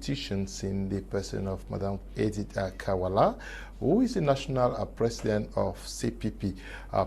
politicians in the person of Madam Edith Walla, who is the national president of CPP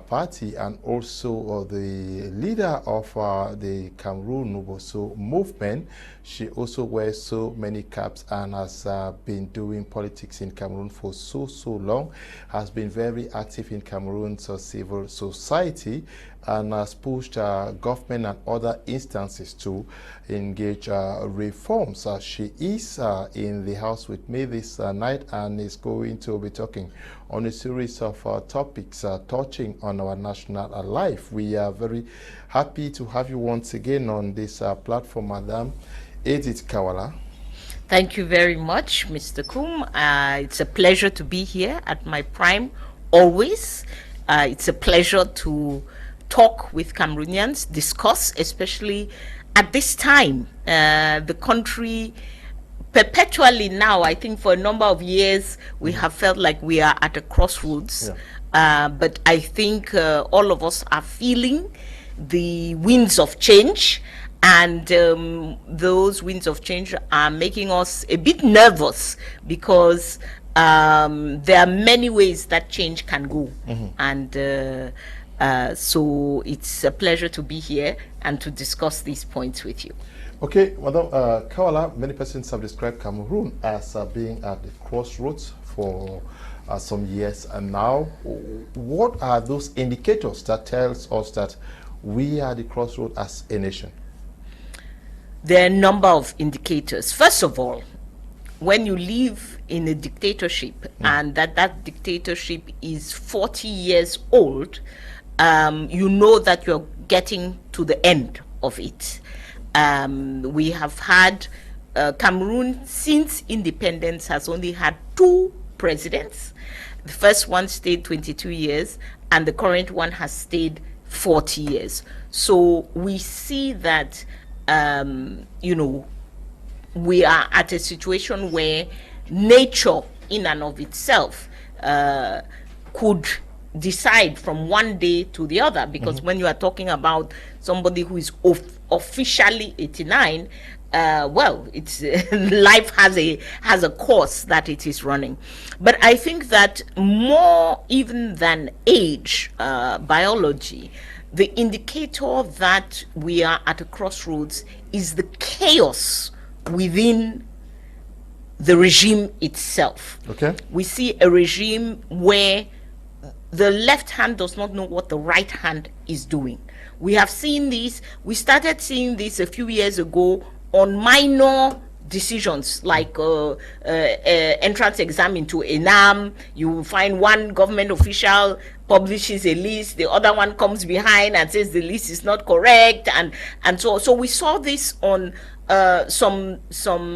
party and also the leader of the Cameroon Nuboso movement. She also wears so many caps and has been doing politics in Cameroon for so long, has been very active in Cameroon's civil society, and has pushed government and other instances to engage reforms. She is in the house with me this night and is going to be talking on a series of topics touching on our national life. We are very happy to have you once again on this platform, Madam Edith Walla. Thank you very much, Mr. Kum. It's a pleasure to be here at my prime, always. It's a pleasure to talk with Cameroonians, discuss, especially at this time. The country perpetually now, I think for a number of years, we have felt like we are at a crossroads. Yeah. But I think all of us are feeling the winds of change, and those winds of change are making us a bit nervous because there are many ways that change can go. And so it's a pleasure to be here and to discuss these points with you. Okay, Madam Walla, many persons have described Cameroon as being at the crossroads for some years, and now what are those indicators that tells us that we are at the crossroads as a nation? There are a number of indicators. First of all, when you live in a dictatorship and that dictatorship is 40 years old, you know that you're getting to the end of it. We have had Cameroon since independence has only had 2 presidents. The first one stayed 22 years and the current one has stayed 40 years. So we see that you know, we are at a situation where nature in and of itself could decide from one day to the other, because when you are talking about somebody who is officially 89, well, it's life has a course that it is running. But I think that more even than age, biology, the indicator that we are at a crossroads is the chaos within the regime itself. Okay. We see a regime where the left hand does not know what the right hand is doing. We have seen this. We started seeing this a few years ago on minor decisions like entrance exam into ENAM. You will find one government official publishes a list, the other one comes behind and says the list is not correct, and so we saw this on some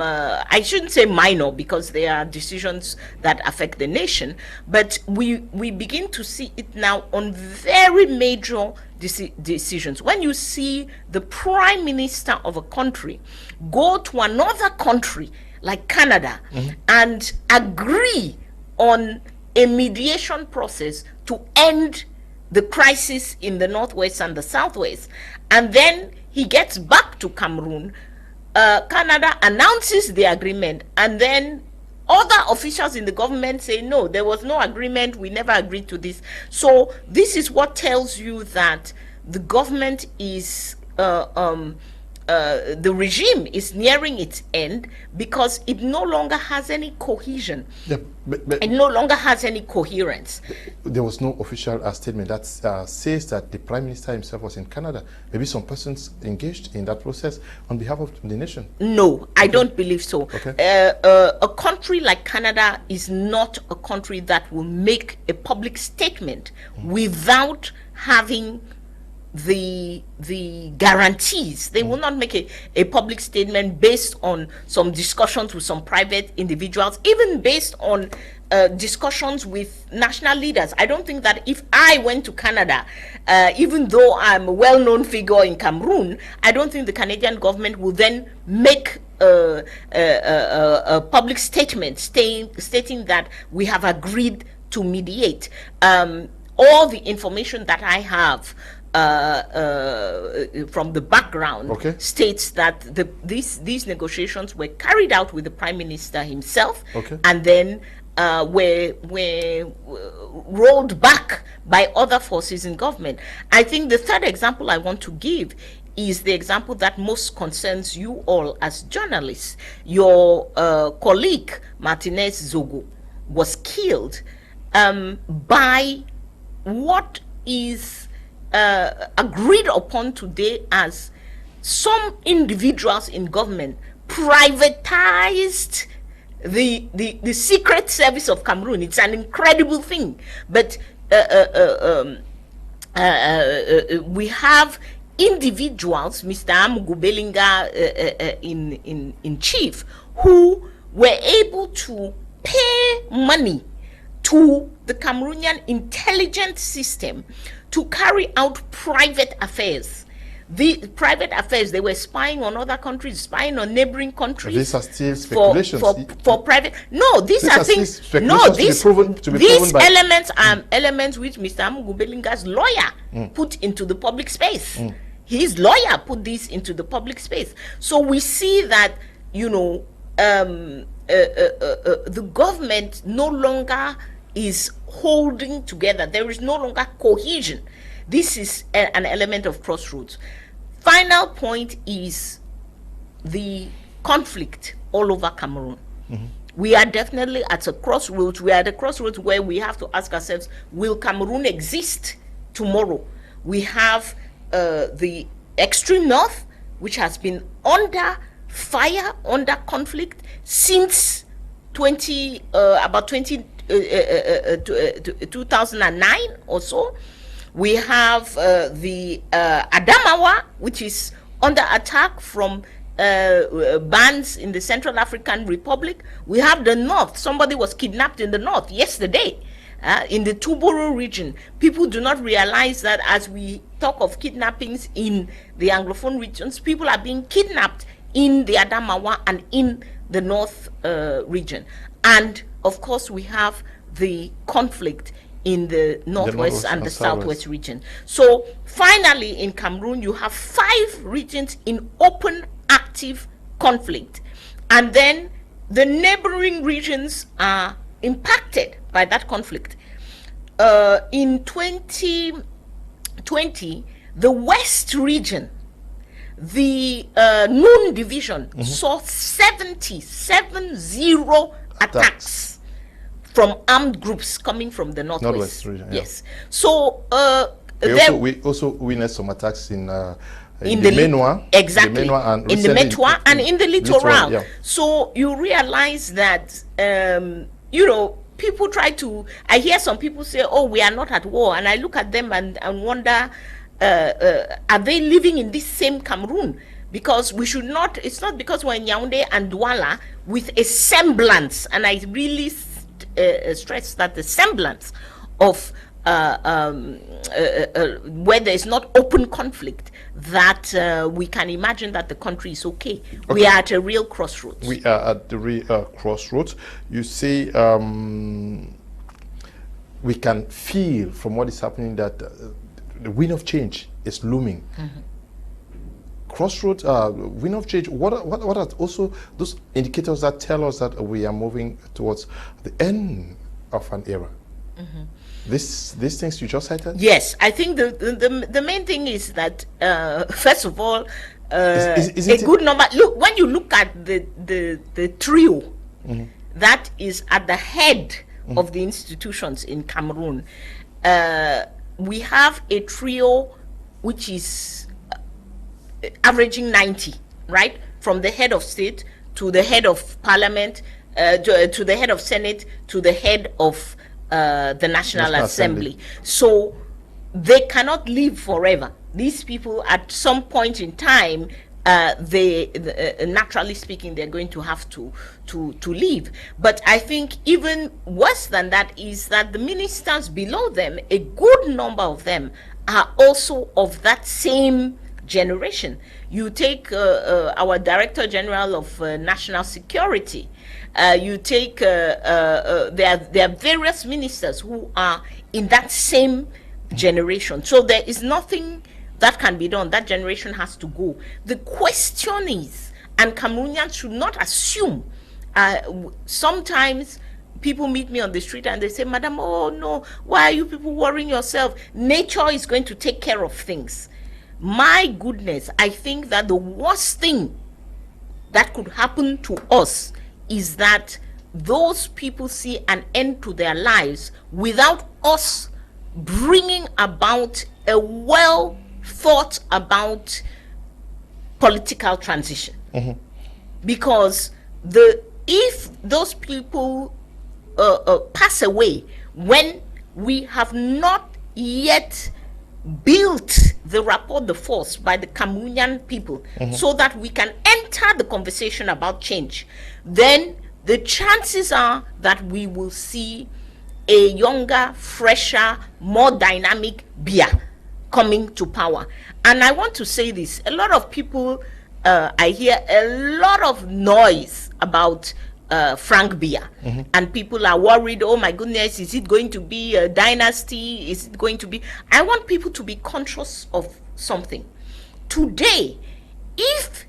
I shouldn't say minor, because they are decisions that affect the nation, but we begin to see it now on very major decisions. When you see the prime minister of a country go to another country like Canada and agree on a mediation process to end the crisis in the Northwest and the Southwest, and then he gets back to Cameroon, Canada announces the agreement, and then other officials in the government say, no, there was no agreement, we never agreed to this. So this is what tells you that the government is the regime is nearing its end, because it no longer has any cohesion. Yeah, but it no longer has any coherence. There was no official statement that says that the Prime Minister himself was in Canada. Maybe some persons engaged in that process on behalf of the nation. No, I don't believe so. Okay. A country like Canada is not a country that will make a public statement without having the guarantees. They will not make a public statement based on some discussions with some private individuals, even based on discussions with national leaders. I don't think that if I went to Canada, even though I'm a well-known figure in Cameroon, I don't think the Canadian government will then make a public statement stating that we have agreed to mediate. All the information that I have from the background states that these negotiations were carried out with the Prime Minister himself, and then were rolled back by other forces in government. I think the third example I want to give is the example that most concerns you all as journalists. Your colleague, Martinez Zogo, was killed by what is agreed upon today as some individuals in government privatized the secret service of Cameroon. It's an incredible thing, but we have individuals, Mr. Amugu Belinga in chief, who were able to pay money to the Cameroonian intelligence system to carry out private affairs. The private affairs, they were spying on other countries, spying on neighboring countries. These are still speculations. For private. No, these are things. No, these elements are elements which Mr. Amugu Belinga's lawyer put into the public space. His lawyer put this into the public space. So we see that, you know, the government no longer is holding together. There is no longer cohesion. This is an element of crossroads. Final point is the conflict all over Cameroon. We are definitely at a crossroads. We are at a crossroads where we have to ask ourselves, will Cameroon exist tomorrow? We have the extreme north, which has been under fire, under conflict since 2009 or so. We have the Adamawa, which is under attack from bands in the Central African Republic. We have the north. Somebody was kidnapped in the north yesterday. In the Tuburu region, people do not realize that as we talk of kidnappings in the Anglophone regions, people are being kidnapped in the Adamawa and in the north region. And of course, we have the conflict in the northwest and the southwest region. So finally, in Cameroon, you have 5 regions in open, active conflict. And then the neighboring regions are impacted by that conflict. In 2020, the West region, the Noon division, saw 70 attacks from armed groups coming from the northwest region. Yes. So we also witnessed some attacks in the Menoir, exactly, in the Metois and in the littoral. Yeah. So you realize that you know, people try to, I hear some people say, oh, we are not at war, and I look at them and wonder, are they living in this same Cameroon? Because we should not, it's not because we're in Yaoundé and Walla with a semblance, and I really stress that the semblance of where there is not open conflict, that we can imagine that the country is okay. We are at a real crossroads. We are at the real crossroads. You see, we can feel from what is happening that the wind of change is looming. Crossroads, wind of change. What are also those indicators that tell us that we are moving towards the end of an era? These things you just cited? Yes, I think the main thing is that first of all, is a good number. Look, when you look at the trio that is at the head of the institutions in Cameroon, we have a trio which is averaging 90, right, from the head of state to the head of parliament, to the head of senate, to the head of the National Assembly. So they cannot live forever. These people, at some point in time, naturally speaking, they're going to have to leave. But I think even worse than that is that the ministers below them, a good number of them, are also of that same generation. You take our Director General of National Security. You take there are various ministers who are in that same generation. So there is nothing that can be done. That generation has to go. The question is, and Cameroonians should not assume, sometimes people meet me on the street and they say, Madam, oh no, why are you people worrying yourself? Nature is going to take care of things. My goodness, I think that the worst thing that could happen to us is that those people see an end to their lives without us bringing about a well thought about political transition. Because if those people pass away when we have not yet built the rapport de force by the Cameroonian people, so that we can enter the conversation about change, then the chances are that we will see a younger, fresher, more dynamic Biya coming to power. And I want to say this, a lot of people, I hear a lot of noise about Frank Biya, and people are worried, oh my goodness, is it going to be a dynasty? Is it going to be... I want people to be conscious of something. Today, if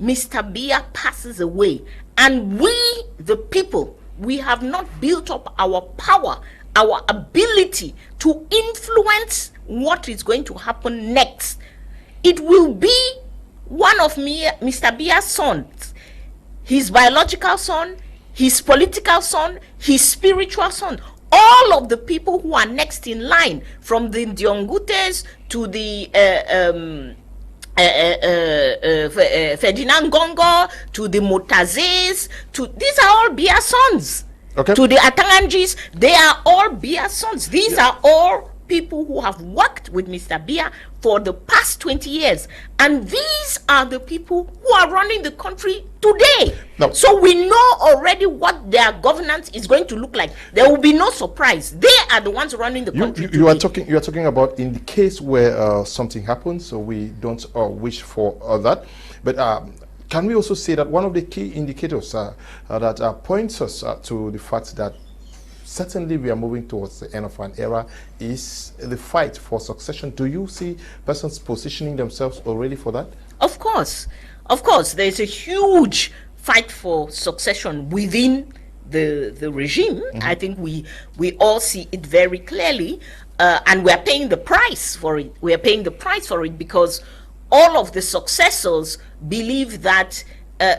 Mr. Biya passes away and we, the people, we have not built up our power, our ability to influence what is going to happen next, it will be one of Mr. Biya's sons, his biological son, his political son, his spiritual son, all of the people who are next in line, from the Ndiongutes to the Ferdinand Gongo to the Motazes, these are all Biya sons. Okay. To the Atanganjis, they are all Biya sons. These are all people who have worked with Mr. Biya for the past 20 years. And these are the people who are running the country today. No. So we know already what their governance is going to look like. There will be no surprise. They are the ones running the country today. You are talking about in the case where something happens, so we don't wish for that. But can we also say that one of the key indicators that points us to the fact that certainly we are moving towards the end of an era is the fight for succession? Do you see persons positioning themselves already for that? Of course. Of course, there's a huge fight for succession within the regime. I think we all see it very clearly, and we are paying the price for it. We are paying the price for it because all of the successors believe that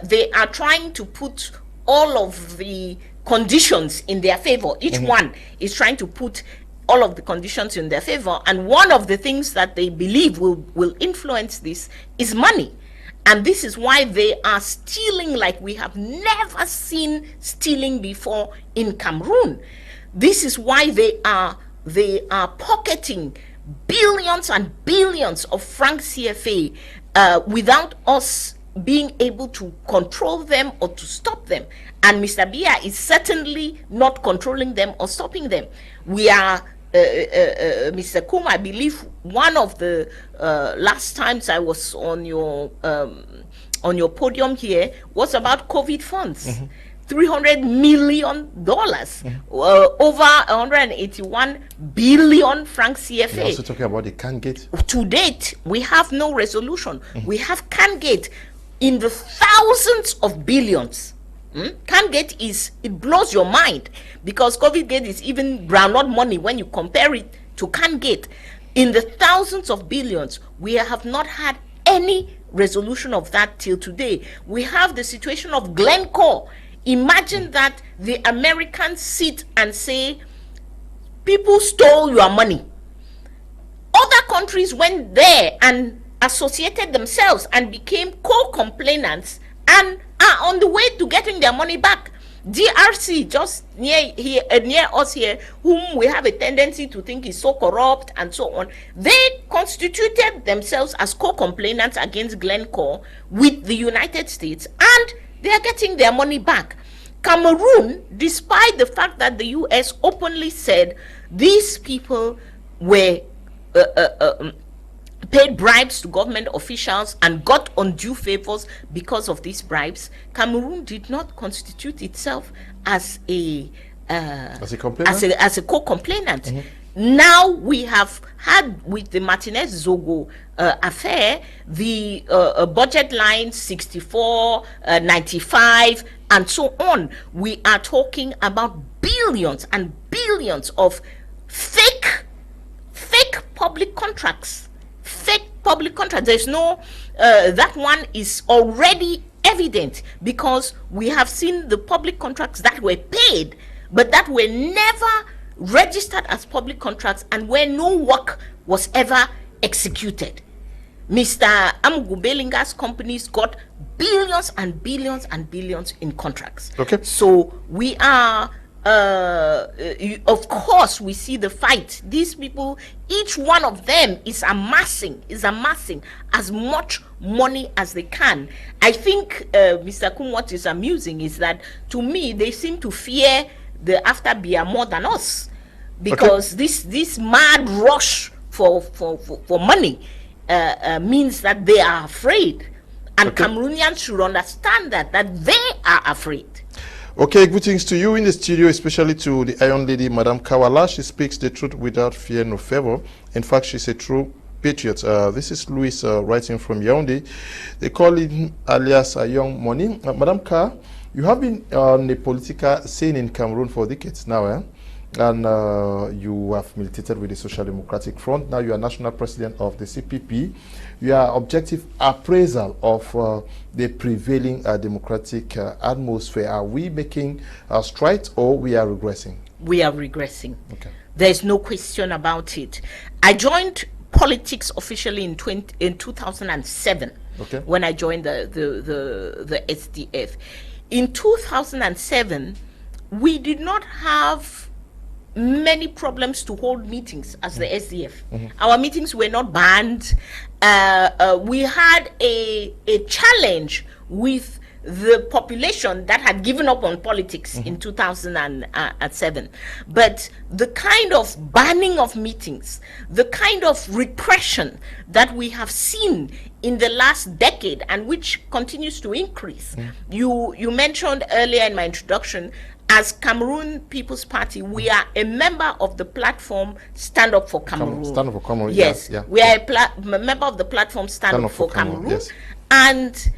they are trying to put all of the conditions in their favor. Each one is trying to put all of the conditions in their favor, and one of the things that they believe will influence this is money. And this is why they are stealing like we have never seen stealing before in Cameroon. This is why they are pocketing billions and billions of franc CFA without us being able to control them or to stop them. And Mr. Biya is certainly not controlling them or stopping them. We are, Mr. Kum, I believe one of the last times I was on your podium here was about COVID funds. $300 million, over 181 billion franc CFA. You're also talking about the CanGate. To date, we have no resolution. We have CanGate in the thousands of billions. CanGate it blows your mind because COVID gate is even groundnut money when you compare it to CanGate. In the thousands of billions, we have not had any resolution of that till today. We have the situation of Glencore. Imagine that the Americans sit and say, people stole your money. Other countries went there and associated themselves and became co-complainants and are on the way to getting their money back. DRC, just near us here, whom we have a tendency to think is so corrupt and so on, they constituted themselves as co-complainants against Glencore with the United States, and they are getting their money back. Cameroon, despite the fact that the US openly said these people were paid bribes to government officials and got undue favors because of these bribes, Cameroon did not constitute itself as a co-complainant. now we have had, with the Martinez Zogo affair, the budget line 64, 95, and so on. We are talking about billions and billions of fake public contracts. Fake public contracts. There's no, that one is already evident, because we have seen the public contracts that were paid, but that were never registered as public contracts, and where no work was ever executed. Mr. Amugubelinga's companies got billions and billions and billions in contracts. Okay. So we are, of course, we see the fight. These people, each one of them is amassing as much money as they can. I think, Mr. Kum, what is amusing is that, to me, they seem to fear the after beer more than us, because this mad rush for money means that they are afraid, and Cameroonians should understand that they are afraid. Okay, greetings to you in the studio, especially to the Iron Lady, Madame Kawala. She speaks the truth without fear nor favor. In fact, she's a true patriot. This is Louis writing from Yaoundé. They call him alias Young Money. Madame Ka, you have been on the political scene in Cameroon for decades now, and you have militated with the Social Democratic Front. Now you are national president of the CPP. You are objective appraisal of the prevailing democratic atmosphere. Are we making strides, or we are regressing? We are regressing. Okay. There's no question about it. I joined politics officially in 2007. Okay. When I joined the SDF. In 2007, we did not have many problems to hold meetings as the SDF. Our meetings were not banned. We had a challenge with the population that had given up on politics in 2007. But the kind of banning of meetings, the kind of repression that we have seen in the last decade, and which continues to increase. You mentioned earlier in my introduction, as Cameroon People's Party, we are a member of the platform Stand Up for Cameroon. Stand Up for Cameroon, yes. Yeah. We are a member of the platform Stand Up for Cameroon. Yes. And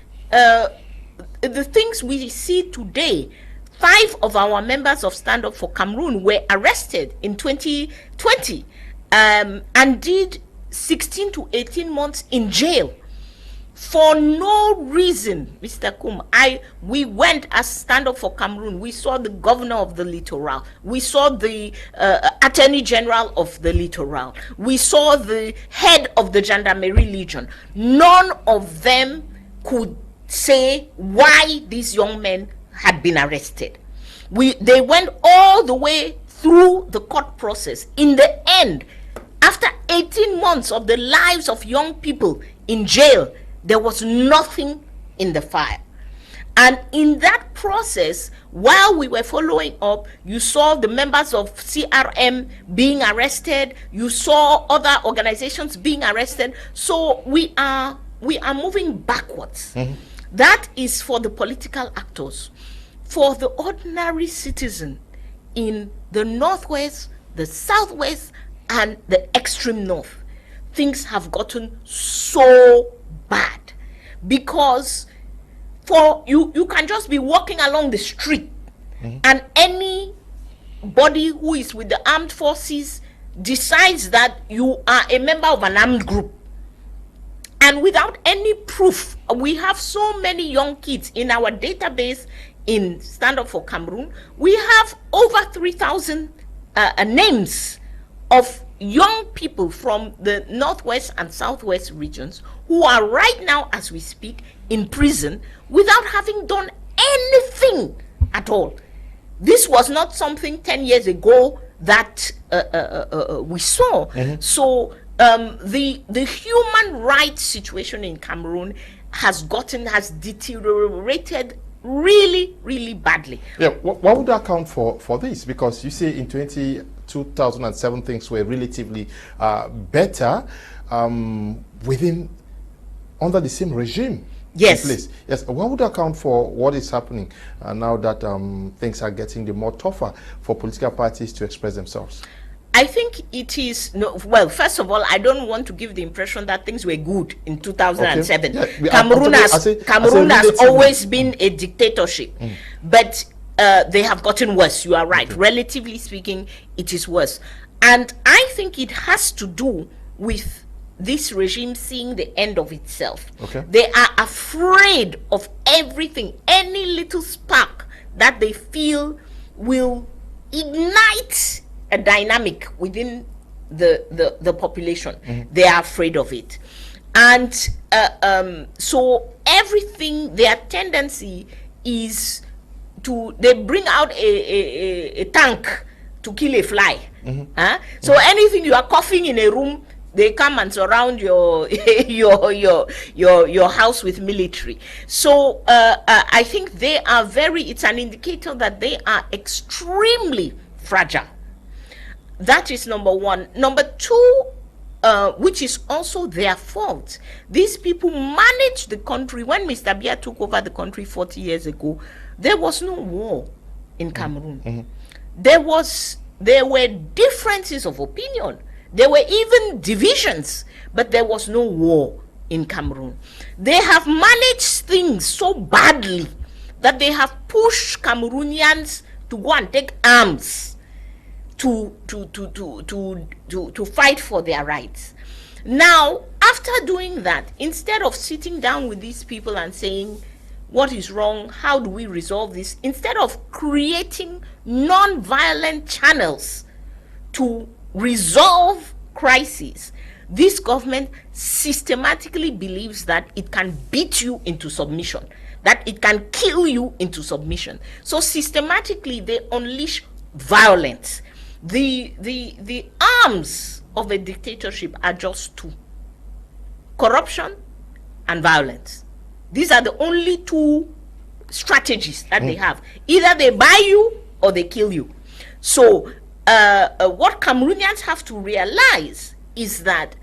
the things we see today, 5 of our members of Stand Up for Cameroon were arrested in 2020 and did 16 to 18 months in jail for no reason. Mr. Kum, we went as Stand Up for Cameroon. We saw the governor of the Littoral. We saw the attorney general of the Littoral. We saw the head of the Gendarmerie Legion. None of them could say why these young men had been arrested. They went all the way through the court process. In the end, after 18 months of the lives of young people in jail, there was nothing in the file. And in that process, while we were following up, you saw the members of CRM being arrested. You saw other organizations being arrested. So we are moving backwards. That is for the political actors. For the ordinary citizen in the Northwest, the Southwest, and the extreme North, things have gotten so bad, because for you can just be walking along the street and anybody who is with the armed forces decides that you are a member of an armed group, and without any proof. We have so many young kids in our database in Stand Up for Cameroon. We have over 3,000 names of young people from the Northwest and Southwest regions who are right now, as we speak, in prison without having done anything at all. This was not something 10 years ago that we saw. So the human rights situation in Cameroon has deteriorated really, really badly. Yeah, what would account for this? Because you say in 2007 things were relatively better under the same regime. Yes. In place. Yes. What would account for what is happening now that things are getting more tougher for political parties to express themselves? I think it is, no, well, first of all, I don't want to give the impression that things were good in 2007. Okay. Yeah, Cameroon has always been a dictatorship, but they have gotten worse. You are right. Okay. Relatively speaking, it is worse. And I think it has to do with this regime seeing the end of itself. Okay. They are afraid of everything. Any little spark that they feel will ignite a dynamic within the population. They are afraid of it. And so everything, their tendency is to, they bring out a tank to kill a fly. So anything you are coughing in a room, they come and surround your your house with military. So I think they are it's an indicator that they are extremely fragile. That is number one. Number two, which is also their fault. These people managed the country. When Mr. Biya took over the country 40 years ago, there was no war in Cameroon. There were differences of opinion. There were even divisions, but there was no war in Cameroon. They have managed things so badly that they have pushed Cameroonians to go and take arms to fight for their rights. Now, after doing that, instead of sitting down with these people and saying, what is wrong? How do we resolve this? Instead of creating non-violent channels to resolve crises, this government systematically believes that it can beat you into submission, that it can kill you into submission. So systematically they unleash violence. The arms of a dictatorship are just two: corruption and violence. These are the only two strategies that they have. Either they buy you or they kill you. So what Cameroonians have to realize is that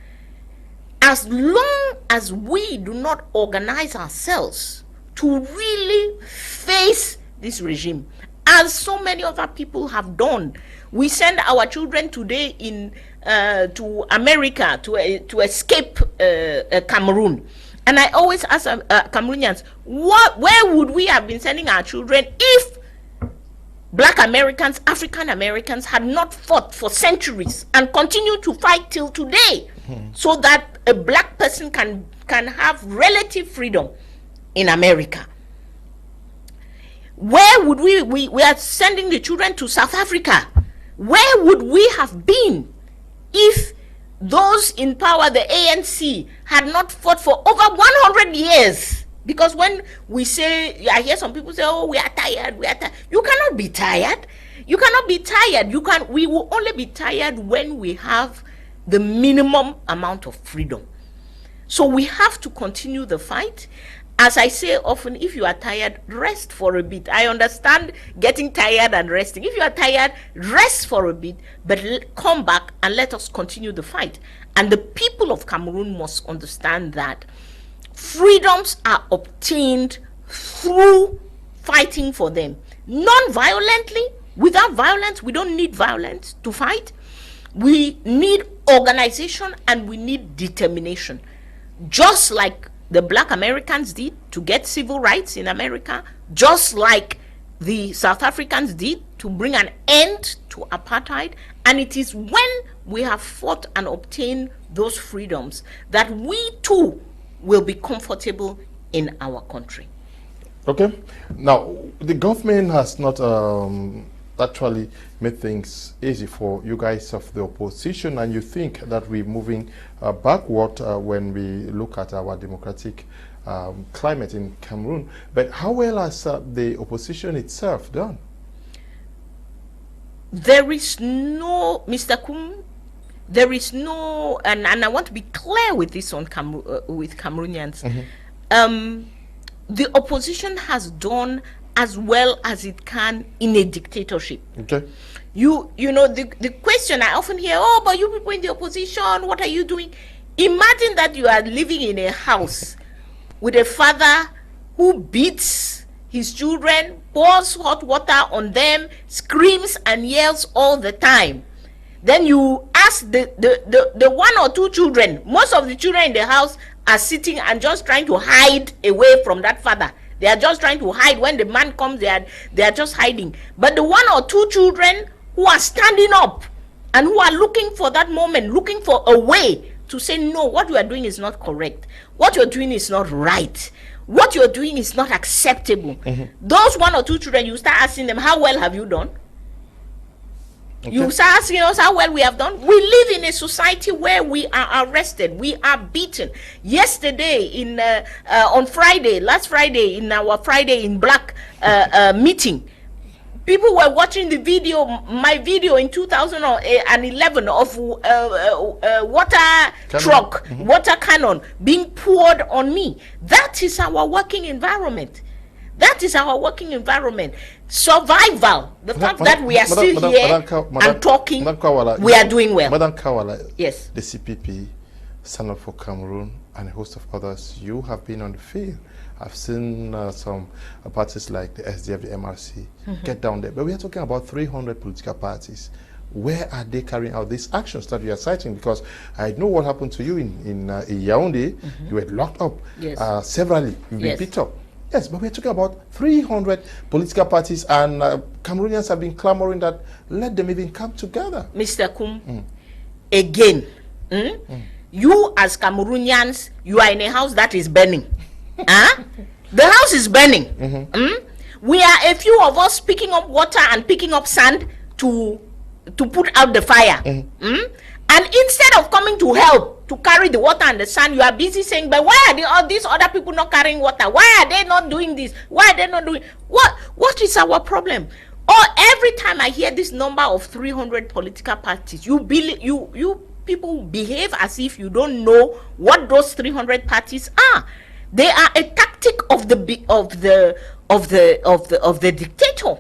as long as we do not organize ourselves to really face this regime, as so many other people have done, we send our children today to America to escape Cameroon. And I always ask Cameroonians, where would we have been sending our children if Black Americans, African Americans had not fought for centuries and continue to fight till today, so that a black person can have relative freedom in America? Where would we are sending the children to South Africa? Where would we have been if those in power, the ANC, had not fought for over 100 years? Because when we say, I hear some people say, oh, we are tired, we are tired. You cannot be tired. You cannot be tired. We will only be tired when we have the minimum amount of freedom. So we have to continue the fight. As I say often, if you are tired, rest for a bit. I understand getting tired and resting. If you are tired, rest for a bit, but come back and let us continue the fight. And the people of Cameroon must understand that freedoms are obtained through fighting for them. Non-violently, without violence. We don't need violence to fight. We need organization and we need determination. Just like the Black Americans did to get civil rights in America, just like the South Africans did to bring an end to apartheid. And it is when we have fought and obtained those freedoms that we too will be comfortable in our country. Okay. Now, the government has not actually made things easy for you guys of the opposition, and you think that we're moving backward when we look at our democratic climate in Cameroon. But how well has the opposition itself done? There is no, Mr. Kum, there is no, and I want to be clear with this on with Cameroonians. The opposition has done as well as it can in a dictatorship. Okay. You know, the question I often hear, oh, but you people in the opposition, what are you doing? Imagine that you are living in a house with a father who beats his children, pours hot water on them, screams and yells all the time. Then you ask the one or two children. Most of the children in the house are sitting and just trying to hide away from that father. They are just trying to hide. When the man comes, they are just hiding. But the one or two children who are standing up and who are looking for that moment, looking for a way to say, no, what you are doing is not correct. What you're doing is not right. What you're doing is not acceptable. Those one or two children, you start asking them, how well have you done? Okay. You start asking us how well we have done. We live in a society where we are arrested, we are beaten. Yesterday, on Friday, last Friday, in our Friday in Black meeting, people were watching the video, my video in 2011 of water truck, water cannon being poured on me. That is our working environment. That is our working environment. Survival. The fact that we are still here and talking, we are doing well. Madam Kawala, yes. The CPP, Stand Up for Cameroon, and a host of others, you have been on the field. I've seen some parties like the SDF, the MRC, get down there. But we are talking about 300 political parties. Where are they carrying out these actions that you are citing? Because I know what happened to you in Yaoundé. You were locked up severally. You've been picked up. Yes, but we're talking about 300 political parties, and Cameroonians have been clamoring that let them even come together. Mr. Kum, again, you as Cameroonians, you are in a house that is burning. The house is burning. We are a few of us picking up water and picking up sand to put out the fire. And instead of coming to help to carry the water and the sand, you are busy saying, but why are all these other people not carrying water? Why are they not doing this? Why are they not doing what is our problem? Or every time I hear this number of 300 political parties, you people behave as if you don't know what those 300 parties are. They are a tactic of the dictator.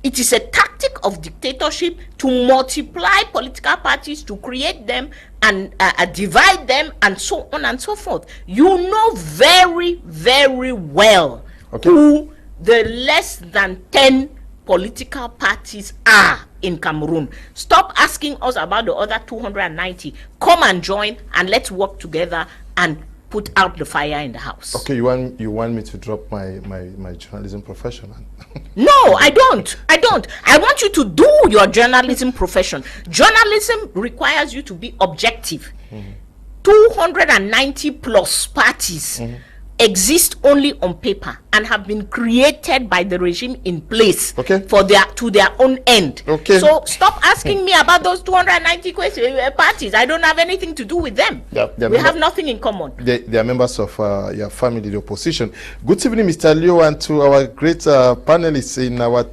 It is a tactic of dictatorship to multiply political parties, to create them and divide them, and so on and so forth. You know very, very well who the less than 10 political parties are in Cameroon. Stop asking us about the other 290. Come and join, and let's work together and put out the fire in the house. Okay, you want me to drop my journalism profession? No, I don't. I want you to do your journalism profession. Journalism requires you to be objective. 290 plus parties exist only on paper and have been created by the regime in place for their own end. So stop asking me about those 290 parties. I don't have anything to do with them. We have nothing in common. They are members of your family, the opposition. Good evening, Mr. Leo, and to our great panelists in our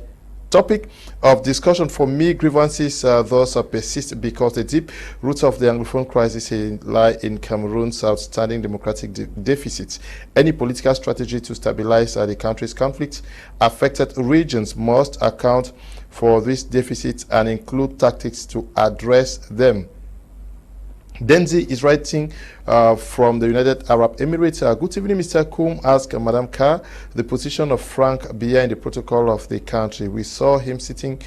topic of discussion. For me, grievances thus persist because the deep roots of the Anglophone crisis lie in Cameroon's outstanding democratic deficits. Any political strategy to stabilize the country's conflict affected regions must account for these deficits and include tactics to address them. Denzi is writing from the United Arab Emirates. Good evening, Mr. Kum. Ask Madam Ka the position of Frank Biya in the protocol of the country. We saw him sitting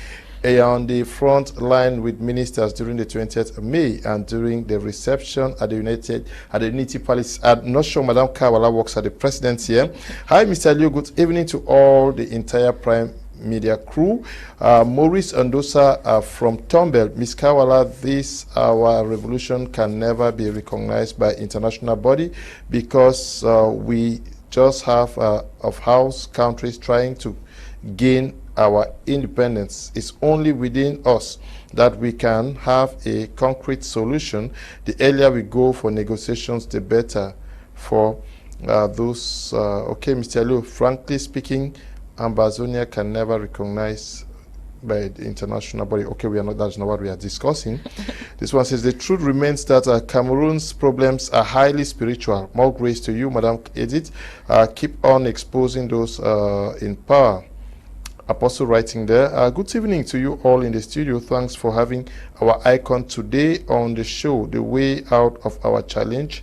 on the front line with ministers during the 20th of May and during the reception at the Unity Palace. I'm not sure Madam Kawala works at the presidency here. Hi, Mr. Liu. Good evening to all the entire Prime Media crew. Maurice Andosa from Tombel. Ms. Kawala, our revolution can never be recognized by international body because we just have of house countries trying to gain our independence. It's only within us that we can have a concrete solution. The earlier we go for negotiations, the better for those. Okay, Mr. Liu, frankly speaking, Ambazonia can never recognize by the international body. Okay, that's not what we are discussing. This one says, the truth remains that Cameroon's problems are highly spiritual. More grace to you, Madam Edith. Keep on exposing those in power. Apostle writing there. Good evening to you all in the studio. Thanks for having our icon today on the show. The way out of our challenge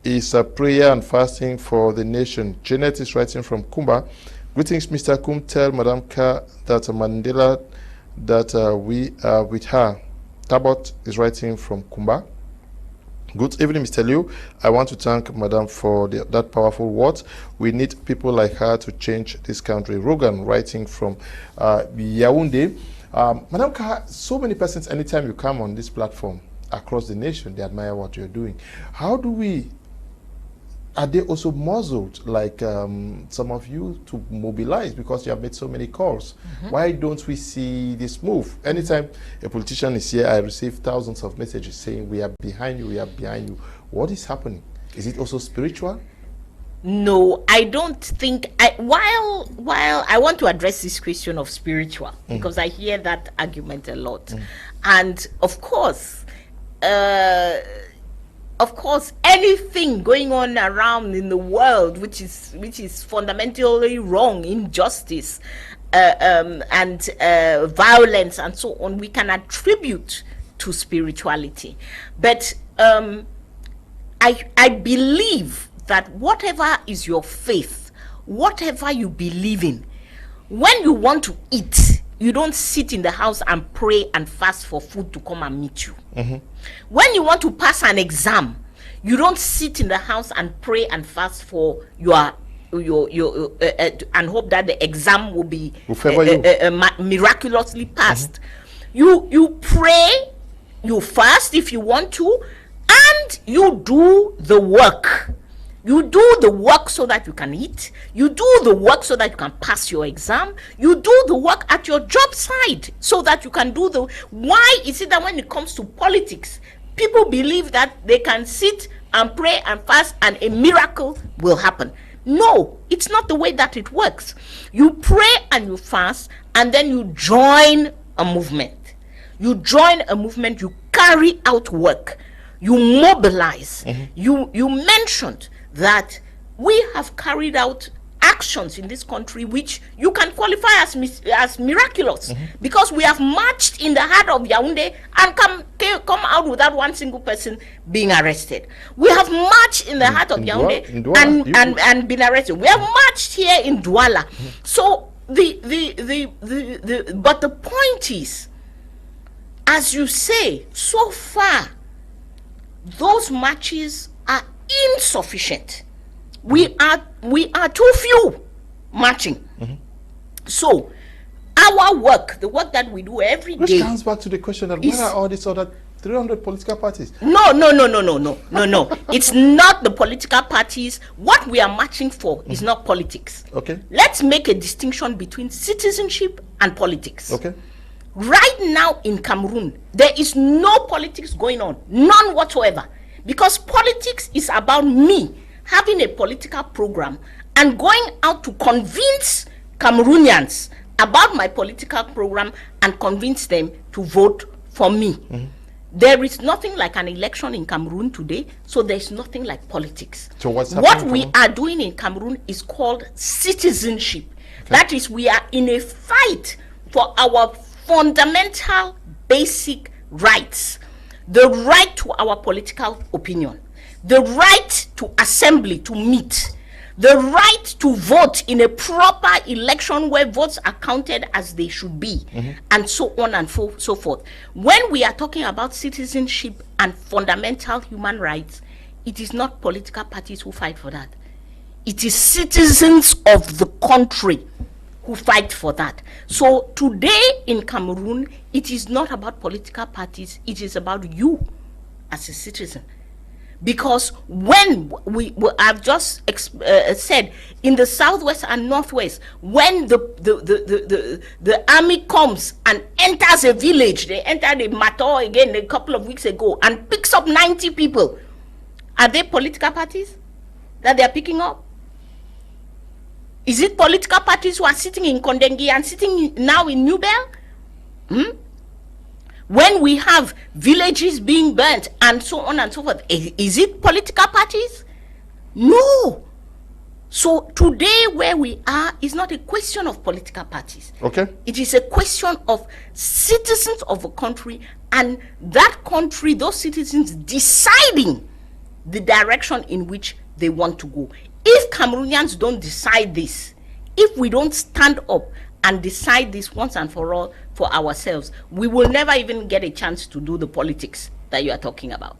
is prayer and fasting for the nation. Janet is writing from Kumba. Greetings, Mr. Kum. Tell Madam Ka that Mandela that we are with her. Tabot is writing from Kumba. Good evening, Mr. Liu. I want to thank Madam for that powerful words. We need people like her to change this country. Rogan, writing from Yaoundé. Madam Ka, so many persons, anytime you come on this platform across the nation, they admire what you're doing. How do we, are they also muzzled like some of you to mobilize because you have made so many calls? Why don't we see this move? Anytime a politician is here, I receive thousands of messages saying we are behind you, we are behind you. What is happening? Is it also spiritual? No, I don't think. While I want to address this question of spiritual, because I hear that argument a lot, and of course, anything going on around in the world which is fundamentally wrong, injustice, and violence and so on, we can attribute to spirituality. But I believe that whatever is your faith, whatever you believe in, when you want to eat, you don't sit in the house and pray and fast for food to come and meet you. When you want to pass an exam, you don't sit in the house and pray and fast for your and hope that the exam will be miraculously passed. You pray, you fast if you want to, and you do the work. You do the work so that you can eat. You do the work so that you can pass your exam. You do the work at your job site so that you can do the... Why is it that when it comes to politics, people believe that they can sit and pray and fast and a miracle will happen? No, it's not the way that it works. You pray and you fast and then you join a movement. You join a movement, you carry out work, you mobilize. You mentioned that we have carried out actions in this country which you can qualify as miraculous, because we have marched in the heart of Yaoundé and come out without one single person being arrested. We have marched in the heart of Yaoundé and been arrested. We have marched here in Douala. So but the point is, as you say, so far those marches are insufficient. We are too few marching. So our work, the work that we do every day, which comes back to the question that where are all these other 300 political parties? No. It's not the political parties. What we are marching for is not politics. Okay. Let's make a distinction between citizenship and politics. Okay. Right now in Cameroon, there is no politics going on, none whatsoever, because politics is about me having a political program and going out to convince Cameroonians about my political program and convince them to vote for me. There is nothing like an election in Cameroon today, so there's nothing like politics. So what we are doing in Cameroon is called citizenship. Okay. That is, we are in a fight for our fundamental basic rights. The right to our political opinion, the right to assembly, to meet, the right to vote in a proper election where votes are counted as they should be, and so on and so forth. When we are talking about citizenship and fundamental human rights, it is not political parties who fight for that. It is citizens of the country who fight for that. So today in Cameroon, it is not about political parties, it is about you as a citizen. Because when I've just said, in the southwest and northwest, when the army comes and enters a village, they entered a Mato again a couple of weeks ago and picks up 90 people, are they political parties that they are picking up? Is it political parties who are sitting in Kondengi and sitting now in New Bell? When we have villages being burnt and so on and so forth, is it political parties? No. So today where we are is not a question of political parties. Okay. It is a question of citizens of a country, and that country, those citizens deciding the direction in which they want to go. If Cameroonians don't decide this, if we don't stand up and decide this once and for all for ourselves, we will never even get a chance to do the politics that you are talking about.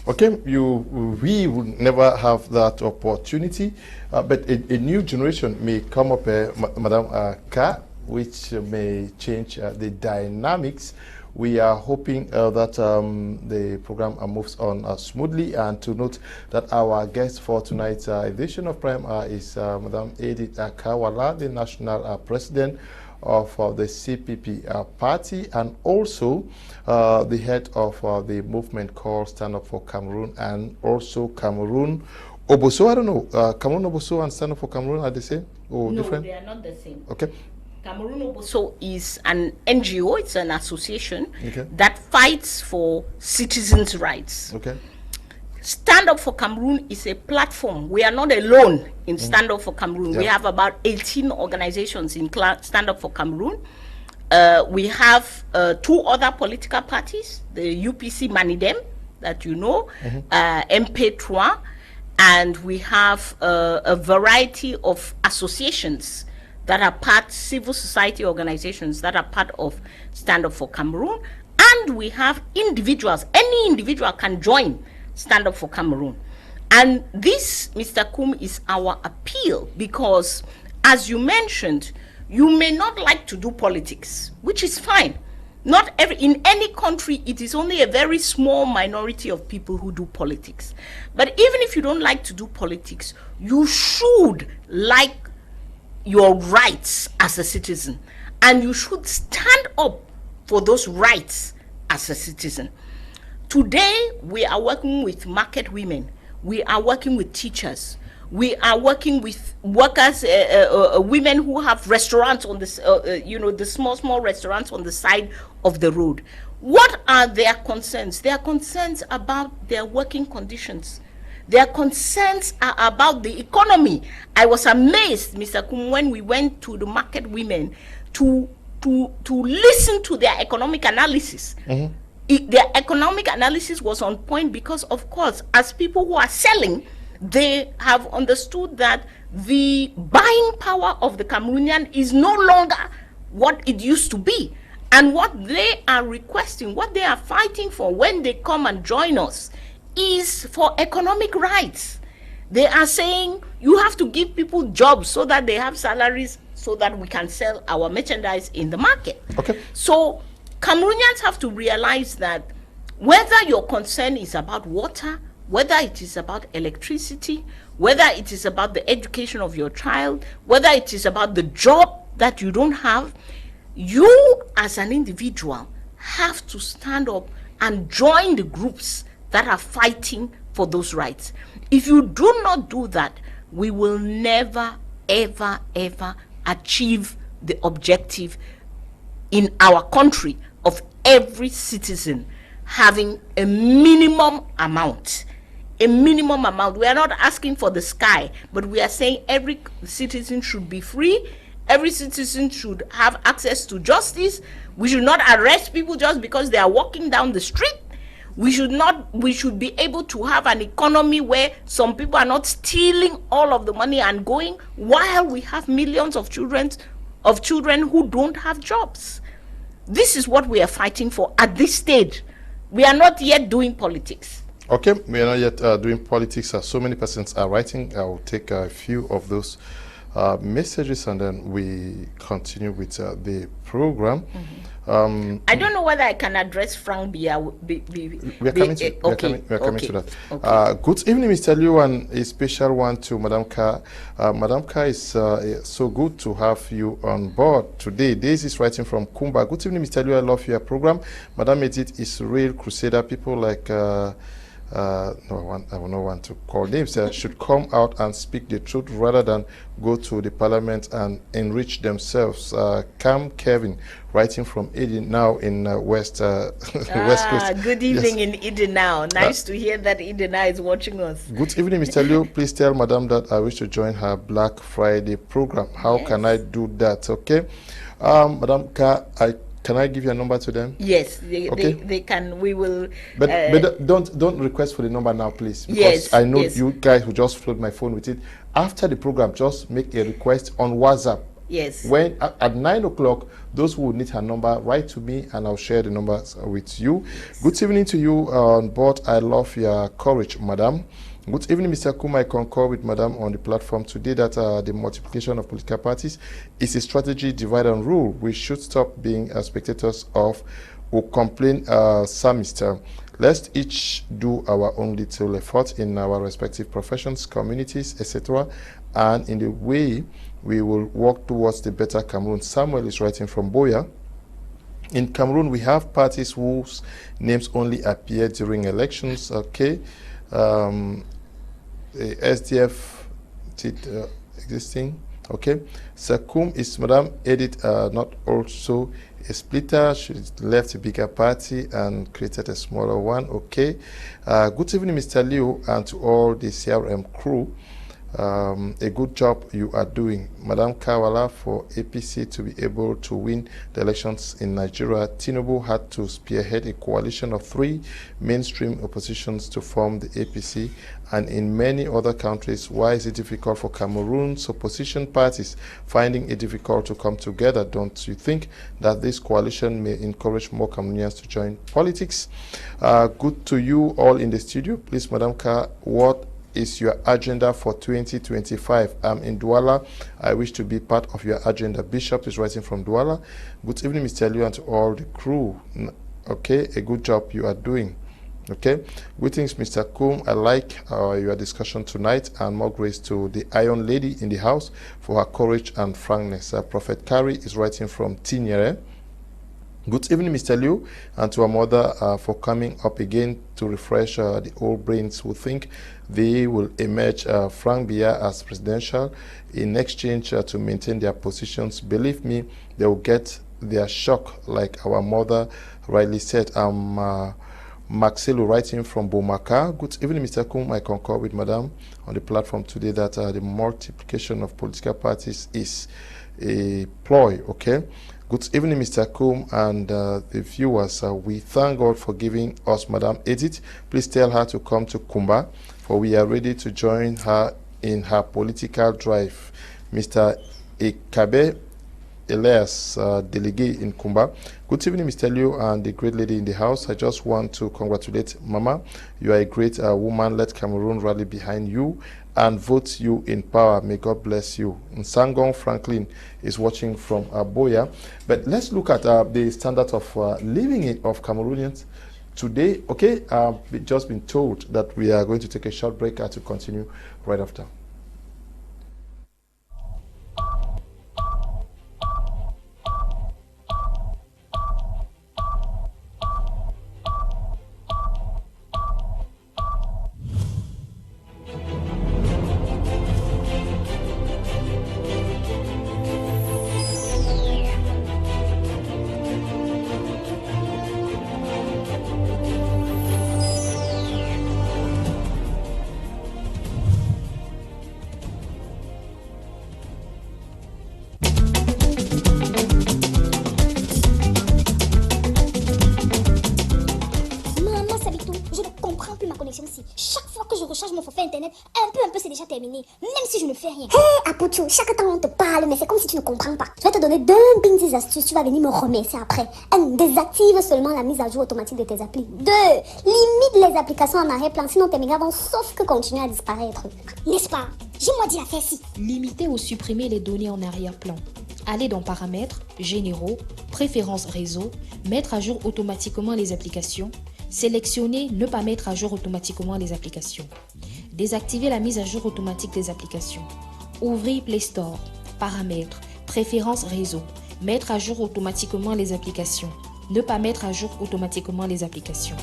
Okay, we will never have that opportunity, but a new generation may come up, Madam Ka, which may change the dynamics. We are hoping that the program moves on smoothly, and to note that our guest for tonight's edition of Prime is Madam Edith Walla, the National President of the CPP party, and also the head of the movement called Stand Up for Cameroon, and also Cameroon Oboso. I don't know, Cameroon Oboso and Stand Up for Cameroon are the same or no, different? They are not the same. Okay. Cameroon Oboso is an NGO, it's an association Okay. that fights for citizens' rights. Okay. Stand Up for Cameroon is a platform. We are not alone in Stand Up for Cameroon. Yeah. We have about 18 organizations in Stand Up for Cameroon. We have 2 other political parties, the UPC Manidem, that you know, MP3, and we have a variety of associations that are civil society organizations that are part of Stand Up for Cameroon, and we have individuals. Any individual can join Stand Up for Cameroon. And this, Mr. Kum, is our appeal, because as you mentioned, you may not like to do politics, which is fine. Not in any country, it is only a very small minority of people who do politics. But even if you don't like to do politics, you should like your rights as a citizen, and you should stand up for those rights as a citizen. Today, we are working with market women, we are working with teachers, we are working with workers, women who have restaurants on this, the small restaurants on the side of the road. What are their concerns? Their concerns about their working conditions. Their concerns are about the economy. I was amazed, Mr. Kum, when we went to the market women to listen to their economic analysis. Their economic analysis was on point because, of course, as people who are selling, they have understood that the buying power of the Cameroonian is no longer what it used to be. And what they are requesting, what they are fighting for when they come and join us, is for economic rights. They are saying you have to give people jobs so that they have salaries, so that we can sell our merchandise in the market. Okay. So Cameroonians have to realize that whether your concern is about water, whether it is about electricity, whether it is about the education of your child, whether it is about the job that you don't have, you as an individual have to stand up and join the groups that are fighting for those rights. If you do not do that, we will never, ever, ever achieve the objective in our country of every citizen having a minimum amount. A minimum amount. We are not asking for the sky, but we are saying every citizen should be free. Every citizen should have access to justice. We should not arrest people just because they are walking down the street. We should be able to have an economy where some people are not stealing all of the money and going, while we have millions of children who don't have jobs. This is what we are fighting for at this stage. We are not yet doing politics. Okay, we are not yet doing politics. So many persons are writing. I will take a few of those messages, and then we continue with the program. I don't know whether I can address Frank Bia. We are coming to that. Okay. Good evening, Mr. Liu, and a special one to Madam Ka. Madam Ka, is so good to have you on board today. This is writing from Kumba. Good evening, Mr. Liu. I love your program. Madam Edith is real crusader. People like I will not want to call names, should come out and speak the truth rather than go to the parliament and enrich themselves. Kevin, writing from Edith now in West Coast. Good evening, yes. In Edith now. Nice to hear that Edith now is watching us. Good evening, Mr. Liu. Please tell Madam that I wish to join her Black Friday program. How can I do that? Okay. Madam Ka, can I give your number to them? Yes, they can. We will. But don't request for the number now, please. Because yes, I know you guys who just flood my phone with it. After the program, just make a request on WhatsApp. Yes. When at 9 o'clock, those who need her number, write to me and I'll share the numbers with you. Good evening to you on board. I love your courage, madam. Good evening, Mr. Kuma. I concur with madam on the platform today that the multiplication of political parties is a strategy, divide and rule. We should stop being spectators of who complain, Mister. Let's each do our own little effort in our respective professions, communities, etc. And in the way we will work towards the better Cameroon. Samuel is writing from Boya. In Cameroon, we have parties whose names only appear during elections. Okay. The SDF existing. Okay. Sakum is Madam Edith, not also a splitter. She left a bigger party and created a smaller one. Okay. Good evening, Mr. Liu, and to all the CRM crew. A good job you are doing, Madam Kawala. For APC to be able to win the elections in Nigeria, Tinubu had to spearhead a coalition of 3 mainstream oppositions to form the APC, and in many other countries. Why is it difficult for Cameroon's opposition parties finding it difficult to come together? Don't you think that this coalition may encourage more Cameroonians to join politics? Good to you all in the studio. Please, Madam Ka, what is your agenda for 2025? I'm in Douala. I wish to be part of your agenda. Bishop is writing from Douala. Good evening, Mr. Liu, and to all the crew. Okay, a good job you are doing. Okay, greetings, Mr. Kum. I like your discussion tonight, and more grace to the Iron Lady in the house for her courage and frankness. Prophet Kari is writing from Tinyere. Good evening, Mr. Liu, and to our mother for coming up again to refresh the old brains who think they will emerge Frank Biya as presidential in exchange to maintain their positions. Believe me, they will get their shock, like our mother rightly said. Maxelu writing from Bomaka. Good evening, Mr. Kum. I concur with Madam on the platform today that the multiplication of political parties is a ploy. Okay. Good evening, Mr. Kum and the viewers. We thank God for giving us Madam Edith. Please tell her to come to Kumba, for we are ready to join her in her political drive. Mr. Ekabe Elias, delegate in Kumba. Good evening, Mr. Liu and the great lady in the house. I just want to congratulate Mama. You are a great woman. Let Cameroon rally behind you and vote you in power. May God bless you. Nsangong Franklin is watching from Boya. But let's look at the standard of living of Cameroonians today. Okay, we've just been told that we are going to take a short break to continue right after. Chaque temps on te parle, mais c'est comme si tu ne comprends pas. Je vais te donner 2 petites astuces, tu vas venir me remercier après. 1. Désactive seulement la mise à jour automatique de tes applis. 2. Limite les applications en arrière-plan, sinon tes mégas vont sauf que continuer à disparaître. N'est-ce pas? J'ai-moi dit la faire si. Limiter ou supprimer les données en arrière-plan. Allez dans Paramètres, Généraux, Préférences réseau, mettre à jour automatiquement les applications. Sélectionner Ne pas mettre à jour automatiquement les applications. Désactiver la mise à jour automatique des applications. Ouvrir Play Store, Paramètres, Préférences réseau, mettre à jour automatiquement les applications. Ne pas mettre à jour automatiquement les applications.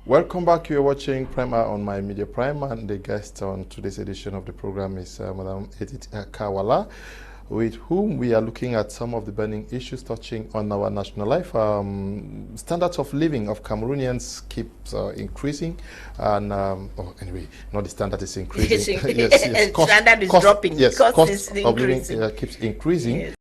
Welcome back. You're watching Prime on My Media Prime, and the guest on today's edition of the program is Madam Edith Walla, with whom we are looking at some of the burning issues touching on our national life. Standards of living of Cameroonians keeps increasing, and anyway, not the standard is increasing. Yes, standard is dropping. Yes, cost is of living keeps increasing. Yes.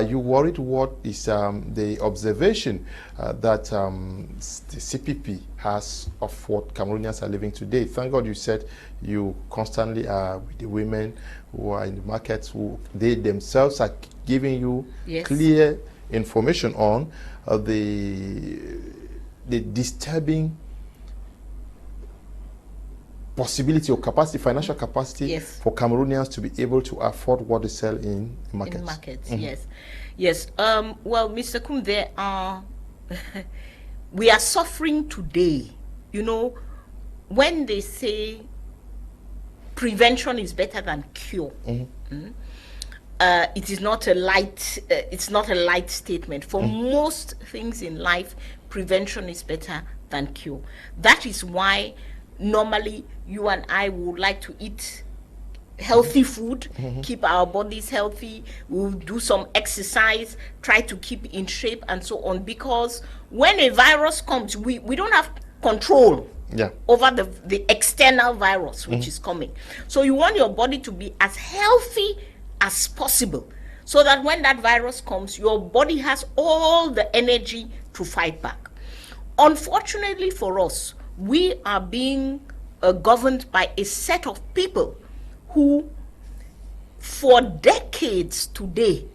You worried what is the observation that the CPP has of what Cameroonians are living today? Thank God you said you constantly are with the women who are in the markets, who they themselves are giving you clear information on the disturbing possibility or capacity, financial capacity for Cameroonians to be able to afford what they sell in markets. In markets, yes. Well, Mr. Kum, there are we are suffering today. You know, when they say prevention is better than cure, it is not a light. It's not a light statement. For most things in life, prevention is better than cure. That is why normally you and I would like to eat healthy food, keep our bodies healthy, we'll do some exercise, try to keep in shape and so on, because when a virus comes, we don't have control over the external virus which is coming. So you want your body to be as healthy as possible, so that when that virus comes, your body has all the energy to fight back. Unfortunately for us, we are being governed by a set of people who, for decades today,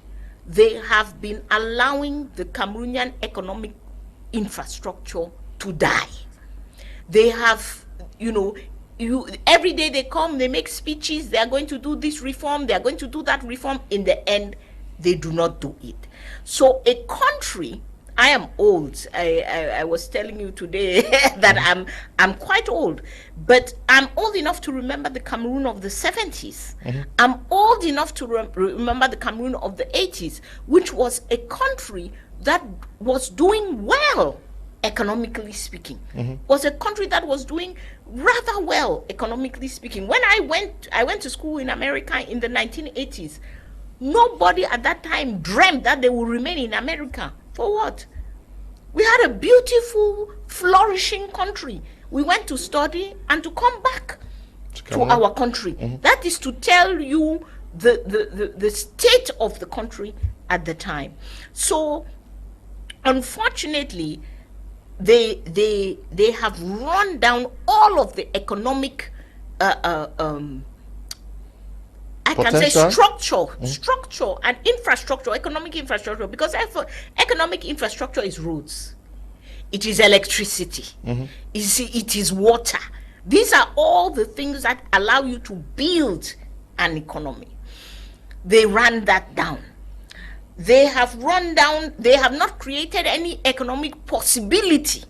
they have been allowing the Cameroonian economic infrastructure to die. They have, every day they come, they make speeches, they are going to do this reform, they are going to do that reform. In the end, they do not do it. So a country, I am old. I was telling you today that I'm quite old, but I'm old enough to remember the Cameroon of the 70s. I'm old enough to remember the Cameroon of the 80s, which was a country that was doing well, economically speaking. Was a country that was doing rather well, economically speaking. When I went to school in America in the 1980s, nobody at that time dreamt that they would remain in America. For what? We had a beautiful, flourishing country. We went to study and to come back to our country. That is to tell you the state of the country at the time. So, unfortunately, they have run down all of the economic I can say structure and infrastructure, economic infrastructure, because economic infrastructure is roads, it is electricity, it is water. These are all the things that allow you to build an economy. They ran that down. They have not created any economic possibility.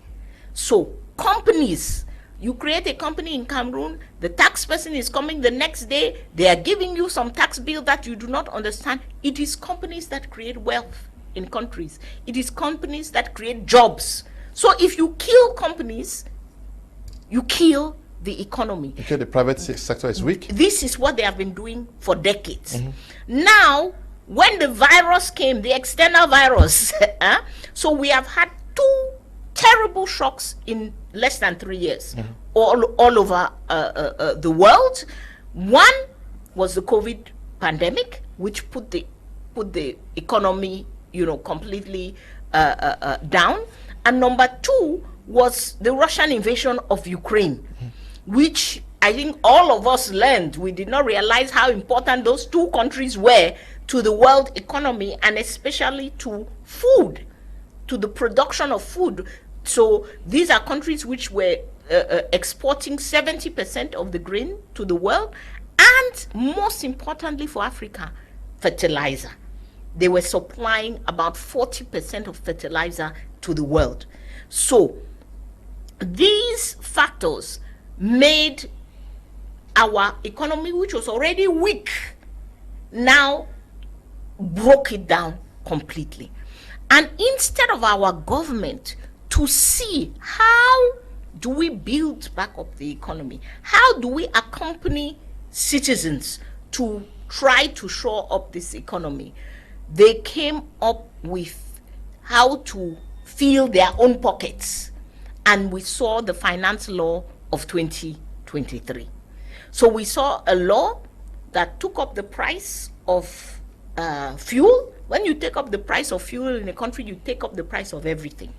So companies, you create a company in Cameroon, the tax person is coming the next day, they are giving you some tax bill that you do not understand. It is companies that create wealth in countries. It is companies that create jobs. So if you kill companies, you kill the economy. Okay, the private sector is weak. This is what they have been doing for decades. Now, when the virus came, the external virus, so we have had two terrible shocks in less than 3 years, all over the world. One was the COVID pandemic, which put the economy, completely down. And number two was the Russian invasion of Ukraine, which I think all of us learned. We did not realize how important those two countries were to the world economy, and especially to food, to the production of food. So these are countries which were exporting 70% of the grain to the world, and most importantly for Africa, fertilizer. They were supplying about 40% of fertilizer to the world. So these factors made our economy, which was already weak, now broke it down completely. And instead of our government to see how do we build back up the economy? How do we accompany citizens to try to shore up this economy? They came up with how to fill their own pockets, and we saw the finance law of 2023. So we saw a law that took up the price of fuel. When you take up the price of fuel in a country, you take up the price of everything.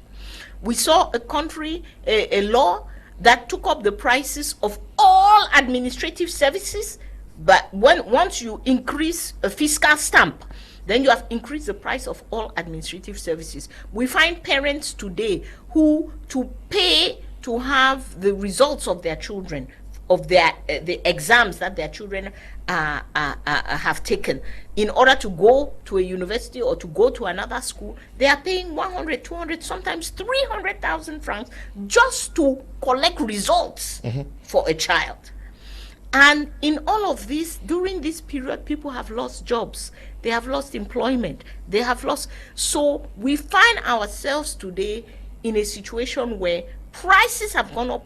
We saw a law that took up the prices of all administrative services, but once you increase a fiscal stamp, then you have increased the price of all administrative services. We find parents today who, to pay to have the results of their children, of the exams that their children have taken, in order to go to a university or to go to another school, they are paying 100, 200, sometimes 300,000 francs just to collect results for a child. And in all of this, during this period, people have lost jobs. They have lost employment. They have lost. So we find ourselves today in a situation where prices have gone up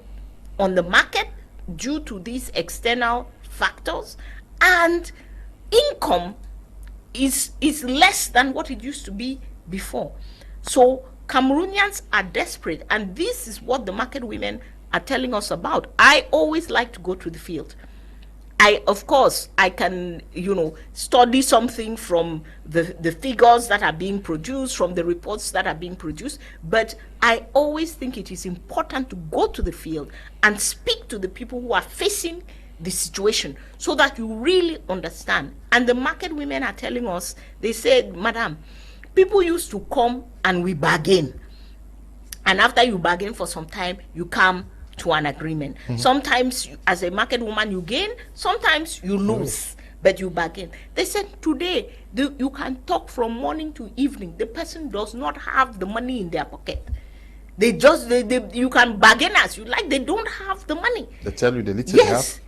on the market due to these external factors, and income is less than what it used to be before. So Cameroonians are desperate, and this is what the market women are telling us about. I always like to go to the field. Of course, I can, study something from the figures that are being produced, from the reports that are being produced, but I always think it is important to go to the field and speak to the people who are facing the situation so that you really understand. And the market women are telling us, they said, Madam, people used to come and we bargain. And after you bargain for some time, you come to an agreement. Sometimes as a market woman you gain, sometimes you lose, but you bargain. They said today you can talk from morning to evening. The person does not have the money in their pocket. You can bargain as you like, they don't have the money. They tell you the little they have.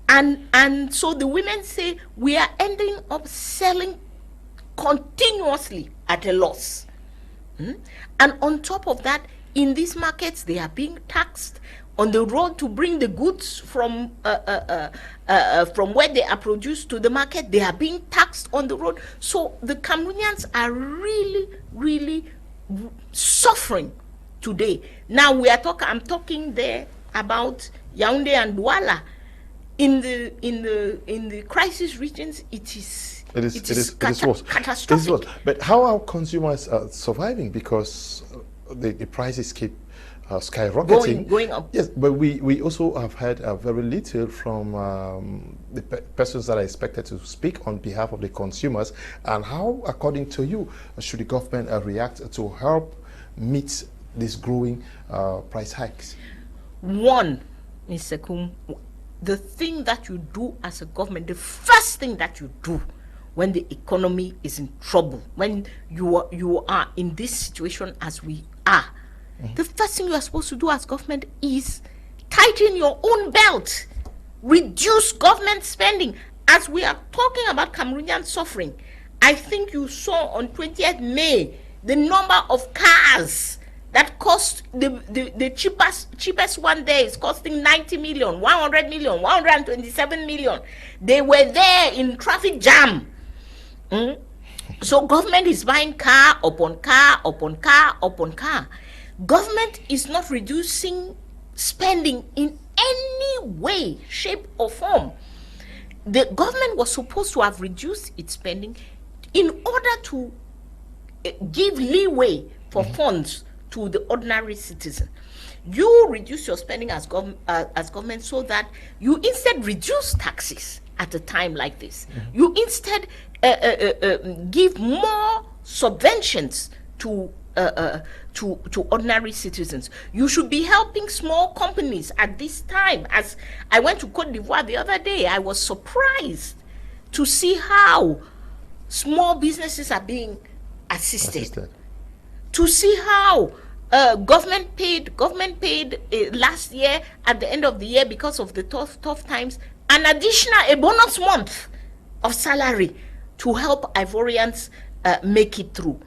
And so the women say we are ending up selling continuously at a loss. And on top of that, in these markets they are being taxed. On the road to bring the goods from where they are produced to the market, they are being taxed on the road. So the Cameroonians are really, really suffering today. Now I'm talking there about Yaoundé and Walla. In the crisis regions, it is catastrophic. But how are consumers surviving? Because the prices keep skyrocketing, going up. Yes, but we also have heard very little from the persons that are expected to speak on behalf of the consumers. And how, according to you, should the government react to help meet these growing price hikes? One, Mr. Kum, the thing that you do as a government, the first thing that you do when the economy is in trouble, when you are in this situation as we are, the first thing you are supposed to do as government is tighten your own belt, reduce government spending. As we are talking about Cameroonian suffering, I think you saw on 20th May the number of cars that cost the cheapest one there is costing 90 million, 100 million, 127 million. They were there in traffic jam. So government is buying car upon car upon car upon car. Government is not reducing spending in any way, shape or form. The government was supposed to have reduced its spending in order to give leeway for funds to the ordinary citizen. You reduce your spending as government so that you instead reduce taxes at a time like this. You instead give more subventions to ordinary citizens. You should be helping small companies at this time. As I went to Côte d'Ivoire the other day, I was surprised to see how small businesses are being assisted. To see how government paid last year at the end of the year, because of the tough times, an additional bonus month of salary to help Ivorians make it through.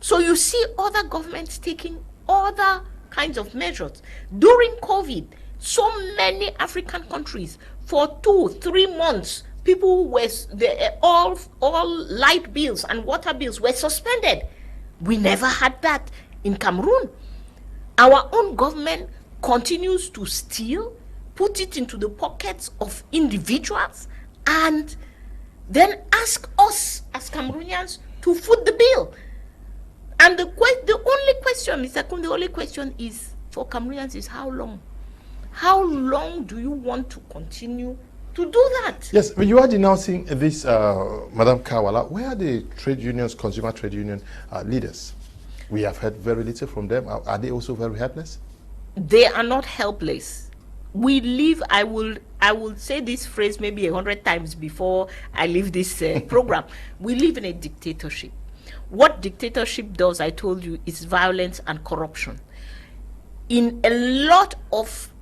So you see other governments taking other kinds of measures. During COVID, so many African countries, for 2-3 months, people were, all light bills and water bills were suspended. We never had that in Cameroon. Our own government continues to steal, put it into the pockets of individuals, and then ask us as Cameroonians to foot the bill. And the only question, Mr. Kun, the only question is for Cameroonians is how long? How long do you want to continue to do that? Yes, when you are denouncing this, Madam Kawala, where are the trade unions, consumer trade union leaders? We have heard very little from them. Are they also very helpless? They are not helpless. We live, I will say this phrase maybe 100 times before I leave this program. We live in a dictatorship. What dictatorship does, I told you, is violence and corruption. In a lot of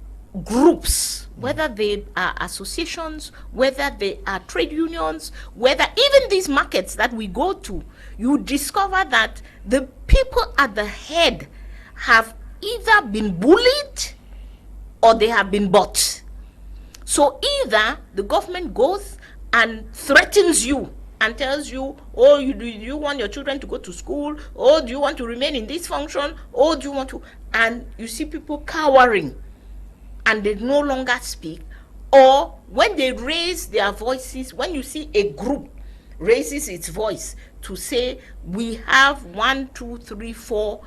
groups, whether they are associations, whether they are trade unions, whether even these markets that we go to, you discover that the people at the head have either been bullied or they have been bought. So either the government goes and threatens you and tells you, oh, do you want your children to go to school? Or do you want to remain in this function? Or do you want to? And you see people cowering and they no longer speak. Or when they raise their voices, when you see a group raises its voice to say, we have 1, 2, 3, 4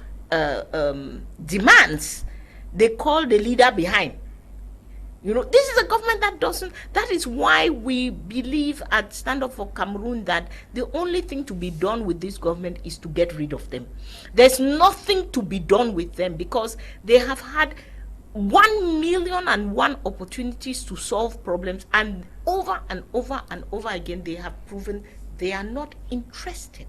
demands, they call the leader behind. You know, this is a government that doesn't, that is why we believe at Stand Up for Cameroon that the only thing to be done with this government is to get rid of them. There's nothing to be done with them because they have had 1,000,001 opportunities to solve problems, and over and over and over again they have proven they are not interested.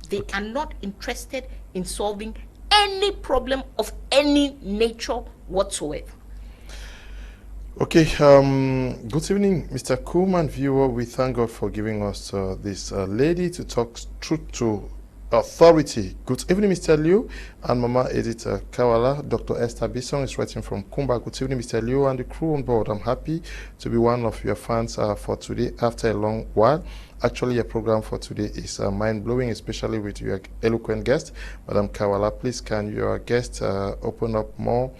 They are not interested in solving any problem of any nature whatsoever. Okay, good evening, Mr. Kuhlman, viewer. We thank God for giving us this lady to talk truth to authority. Good evening, Mr. Liu and Mama Edith Kawala. Dr. Esther Bisson is writing from Kumba. Good evening, Mr. Liu and the crew on board. I'm happy to be one of your fans for today after a long while. Actually, your program for today is mind-blowing, especially with your eloquent guest, Madam Kawala. Please, can your guest open up more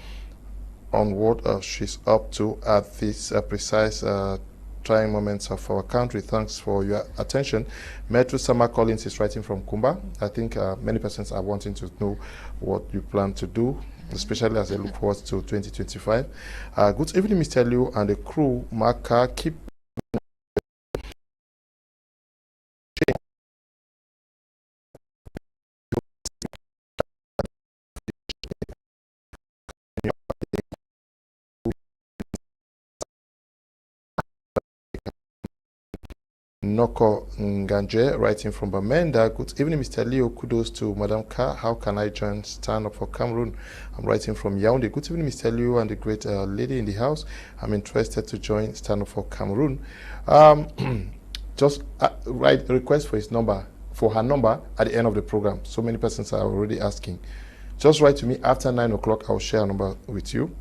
on what she's up to at this precise trying moments of our country? Thanks for your attention. Metro Summer Collins is writing from Kumba. I think many persons are wanting to know what you plan to do, especially as they look forward to 2025. Good evening, Mr. Liu and the crew. Maka, keep Noko Nganje, writing from Bamenda. Good evening, Mr. Leo. Kudos to Madam Ka. How can I join Stand Up for Cameroon? I'm writing from Yaoundé. Good evening, Mr. Leo and the great lady in the house. I'm interested to join Stand Up for Cameroon. Just write a request for his number, for her number at the end of the program. So many persons are already asking. Just write to me after 9 o'clock. I'll share a number with you.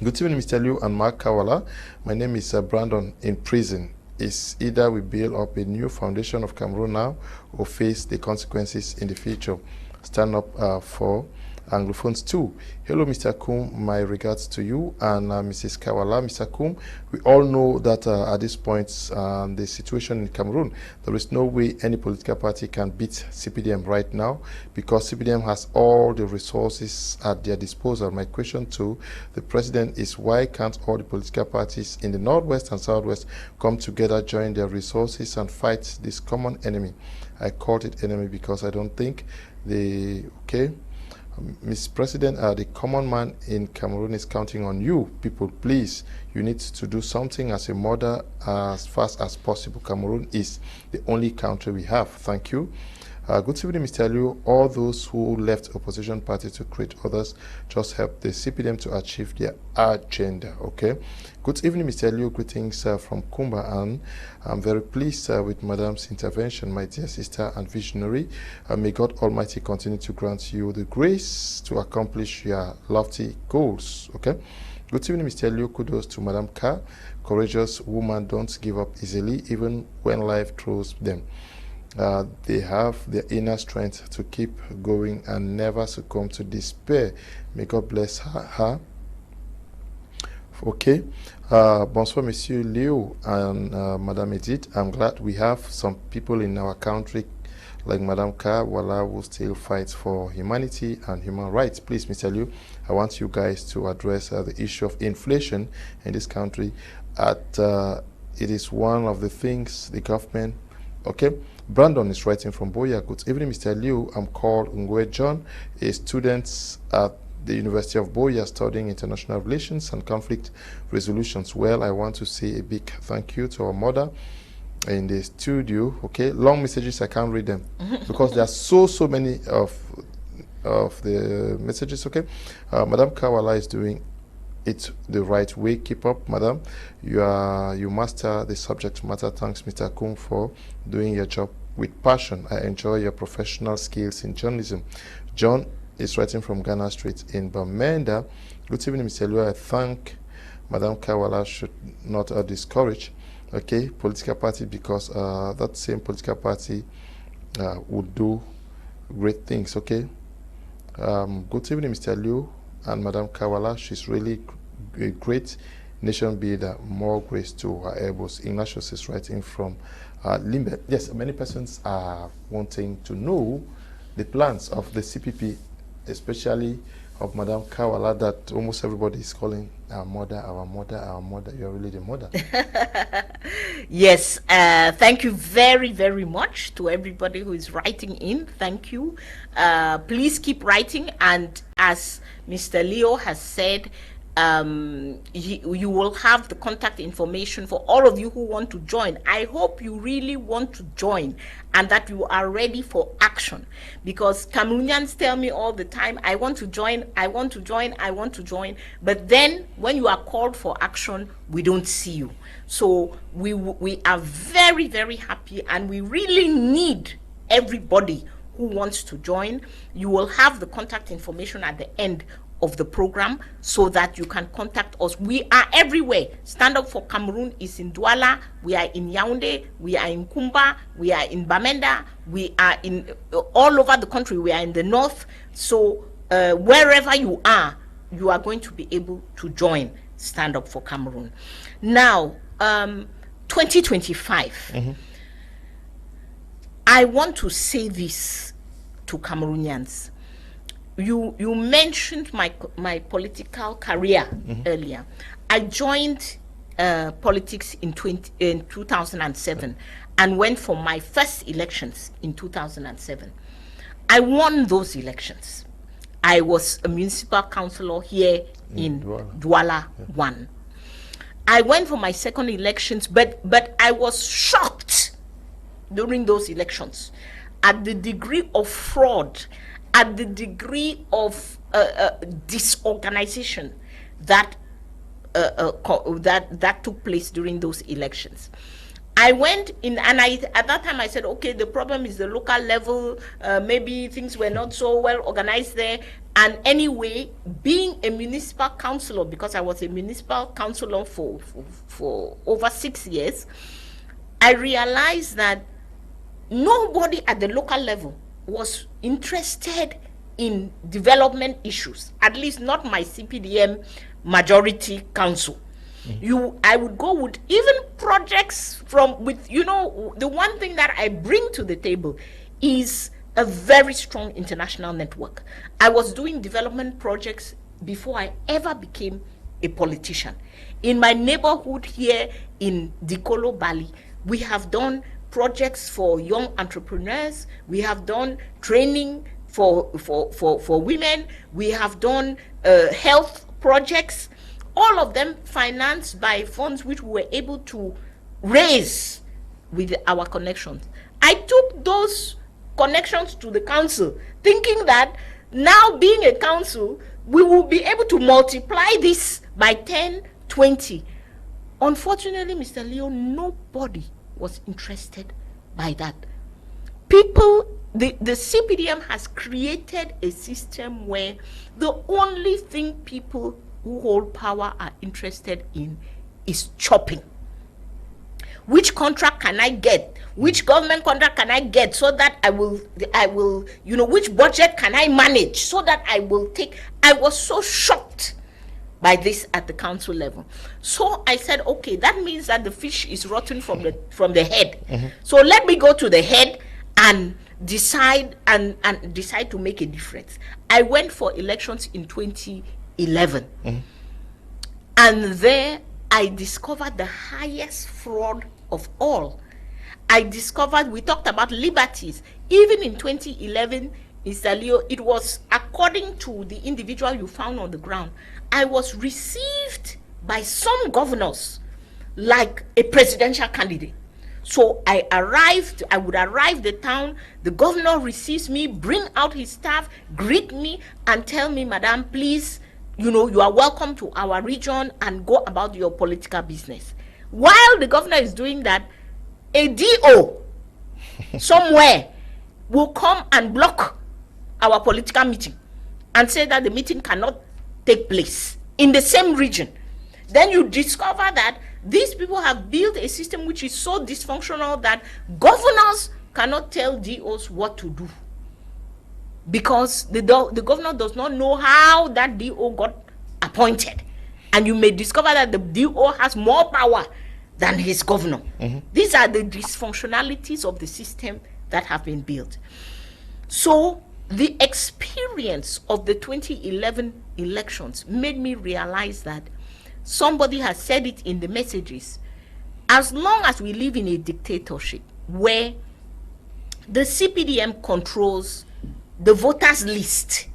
Good evening, Mr. Liu and Mark Kawala. My name is Brandon in prison. Is either we build up a new foundation of Cameroon now or face the consequences in the future. Stand up for Anglophones too. Hello, Mr. Kum. My regards to you and Mrs. Kawala. Mr. Kum, we all know that at this point, the situation in Cameroon, there is no way any political party can beat CPDM right now because CPDM has all the resources at their disposal. My question to the president is, why can't all the political parties in the Northwest and Southwest come together, join their resources and fight this common enemy? I called it enemy because I don't think Mr. President, the common man in Cameroon is counting on you. People, please, you need to do something as a mother as fast as possible. Cameroon is the only country we have. Thank you. Good evening, Mr. Liu. All those who left opposition party to create others just help the CPDM to achieve their agenda. Okay. Good evening, Mr. Liu. Greetings from Kumba, and I'm very pleased with Madam's intervention, my dear sister and visionary. May God Almighty continue to grant you the grace to accomplish your lofty goals. Okay. Good evening, Mr. Liu. Kudos to Madam Ka. Courageous woman, don't give up easily, even when life throws them. They have their inner strength to keep going and never succumb to despair. May God bless her. Okay. Bonsoir, Monsieur Leo and Madame Edith. I'm glad we have some people in our country like Madame Ka, Walla, who still fights for humanity and human rights. Please, Mr. Liu, I want you guys to address the issue of inflation in this country. It is one of the things the government. Okay. Brandon is writing from Boya. Good evening, Mr. Liu. I'm called Ngwe John, a student at the University of Boya studying international relations and conflict resolutions. Well, I want to say a big thank you to our mother in the studio. Okay, long messages, I can't read them because there are so many of the messages. Okay, Madam Kawala is doing it the right way. Keep up, madam. You master the subject matter. Thanks, Mr. Kung, for doing your job with passion. I enjoy your professional skills in journalism. John is writing from Ghana Street in Bamenda. Good evening, Mr. Liu. I thank Madam Kawala should not discourage political party, because that same political party would do great things. Okay. Good evening, Mr. Liu and Madam Kawala. She's really a great nation builder. More grace to her elbows. Ignatius is writing from Limbe. Yes, many persons are wanting to know the plans of the CPP, especially of Madam Kawala, that almost everybody is calling our mother, our mother, our mother. You're really the mother. Yes, thank you very, very much to everybody who is writing in. Thank you. Please keep writing, and as Mr. Leo has said, you will have the contact information for all of you who want to join. I hope you really want to join and that you are ready for action, because Cameroonians tell me all the time, I want to join, I want to join, I want to join, but then when you are called for action, we don't see you. So we are very, very happy, and we really need everybody who wants to join. You will have the contact information at the end of the program so that you can contact us. We are everywhere. Stand Up for Cameroon is in Douala, we are in Yaoundé, we are in Kumba, we are in Bamenda, we are in all over the country. We are in the north. So wherever you are going to be able to join Stand Up for Cameroon. Now 2025, I want to say this to Cameroonians. You mentioned my political career earlier. I joined politics in 2007 and went for my first elections in 2007. I won those elections. I was a municipal councillor here in Douala 1. I went for my second elections, but I was shocked during those elections at the degree of fraud, at the degree of disorganization that took place during those elections. I went in, and at that time I said, okay, the problem is the local level. Maybe things were not so well organized there. And anyway, being a municipal councillor, because I was a municipal councillor for over 6 years, I realized that nobody at the local level was interested in development issues, at least not my CPDM majority council. I would go with even projects the one thing that I bring to the table is a very strong international network. I was doing development projects before I ever became a politician. In my neighborhood here in Dikolo, Bali, we have done projects for young entrepreneurs. We have done training for women. We have done health projects, all of them financed by funds which we were able to raise with our connections. I took those connections to the council, thinking that now being a council, we will be able to multiply this by 10, 20. Unfortunately, Mr. Leo, nobody was interested by that. People, the CPDM has created a system where the only thing people who hold power are interested in is chopping. Which contract can I get? Which government contract can I get so that I will, which budget can I manage so that I will take? I was so shocked by this at the council level. So I said, okay, that means that the fish is rotten from the head. Mm-hmm. So let me go to the head and decide to make a difference. I went for elections in 2011. Mm-hmm. And there I discovered the highest fraud of all. I discovered, we talked about liberties. Even in 2011, Mr. Leo, it was according to the individual you found on the ground. I was received by some governors like a presidential candidate. So I would arrive the town, the governor receives me, bring out his staff, greet me, and tell me, Madam, please, you are welcome to our region and go about your political business. While the governor is doing that, a DO somewhere will come and block our political meeting and say that the meeting cannot take place in the same region. Then you discover that these people have built a system which is so dysfunctional that governors cannot tell DOs what to do, because the governor does not know how that DO got appointed. And you may discover that the DO has more power than his governor. Mm-hmm. These are the dysfunctionalities of the system that have been built. So the experience of the 2011 elections made me realize that somebody has said it in the messages. As long as we live in a dictatorship where the CPDM controls the voters list,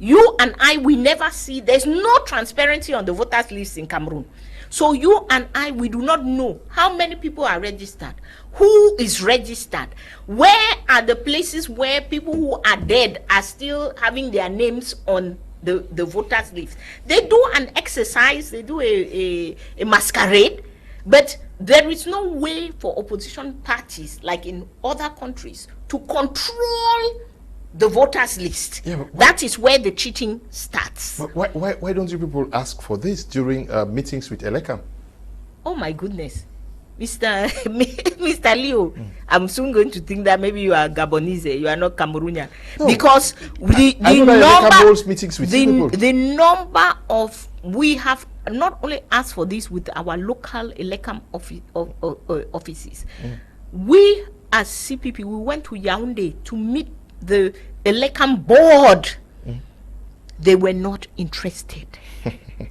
you and I, we never see, there's no transparency on the voters list in Cameroon. So you and I, we do not know how many people are registered, who is registered, where are the places where people who are dead are still having their names on the voters list. They do an exercise, they do a masquerade, but there is no way for opposition parties like in other countries to control the voters list. Yeah, that is where the cheating starts. But why don't you people ask for this during meetings with Elekam? Oh my goodness, Mr. Leo, I'm soon going to think that maybe you are Gabonese, you are not Cameroonian. No, because the number of, we have not only asked for this with our local Elekam offices. We as CPP, we went to Yaoundé to meet the Elekam board. They were not interested.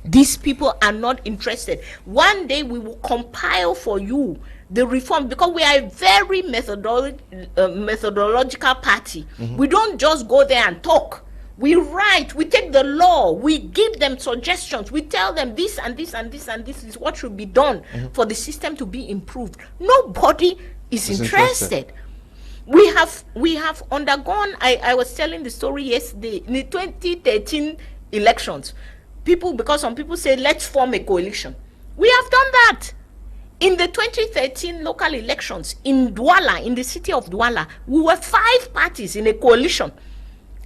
These people are not interested. One day we will compile for you the reform, because we are a very methodological party. We don't just go there and talk. We write, we take the law, we give them suggestions, we tell them this and this and this and this is what should be done for the system to be improved. Nobody is interested. We have undergone, I was telling the story yesterday, in the 2013 elections, because some people say, let's form a coalition. We have done that. In the 2013 local elections in Walla, in the city of Walla, we were 5 parties in a coalition.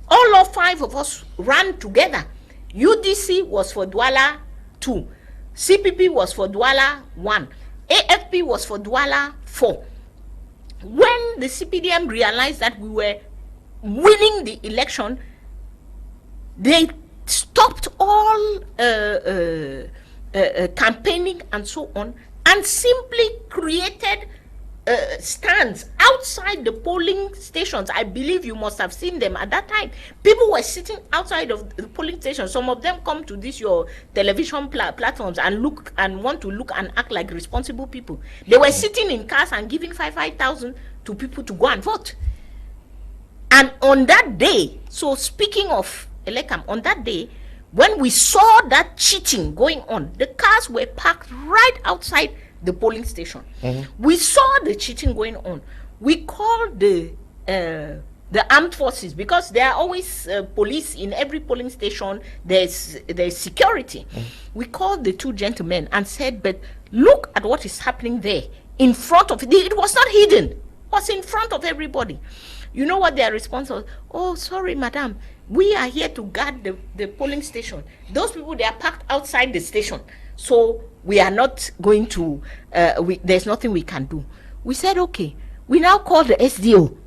All of 5 of us ran together. UDC was for Douala 2, CPP was for Douala 1, AFP was for Douala 4. When the CPDM realized that we were winning the election, they stopped all campaigning and so on, and simply created stands outside the polling stations. I believe you must have seen them at that time. People were sitting outside of the polling stations. Some of them come to your television platforms and want to look and act like responsible people. They were sitting in cars and giving 5,000 to people to go and vote. And on that day, so speaking of Elekam, on that day, when we saw that cheating going on, the cars were parked right outside the polling station. We saw the cheating going on. We called the the armed forces, because there are always police in every polling station. There's security. We called the two gentlemen and said, but look at what is happening there in front of it. It was not hidden. It was in front of everybody. You know what their response was? Oh, sorry, madam. We are here to guard the polling station. Those people, they are parked outside the station. So we are not going to, there's nothing we can do. We said, okay. We now call the SDO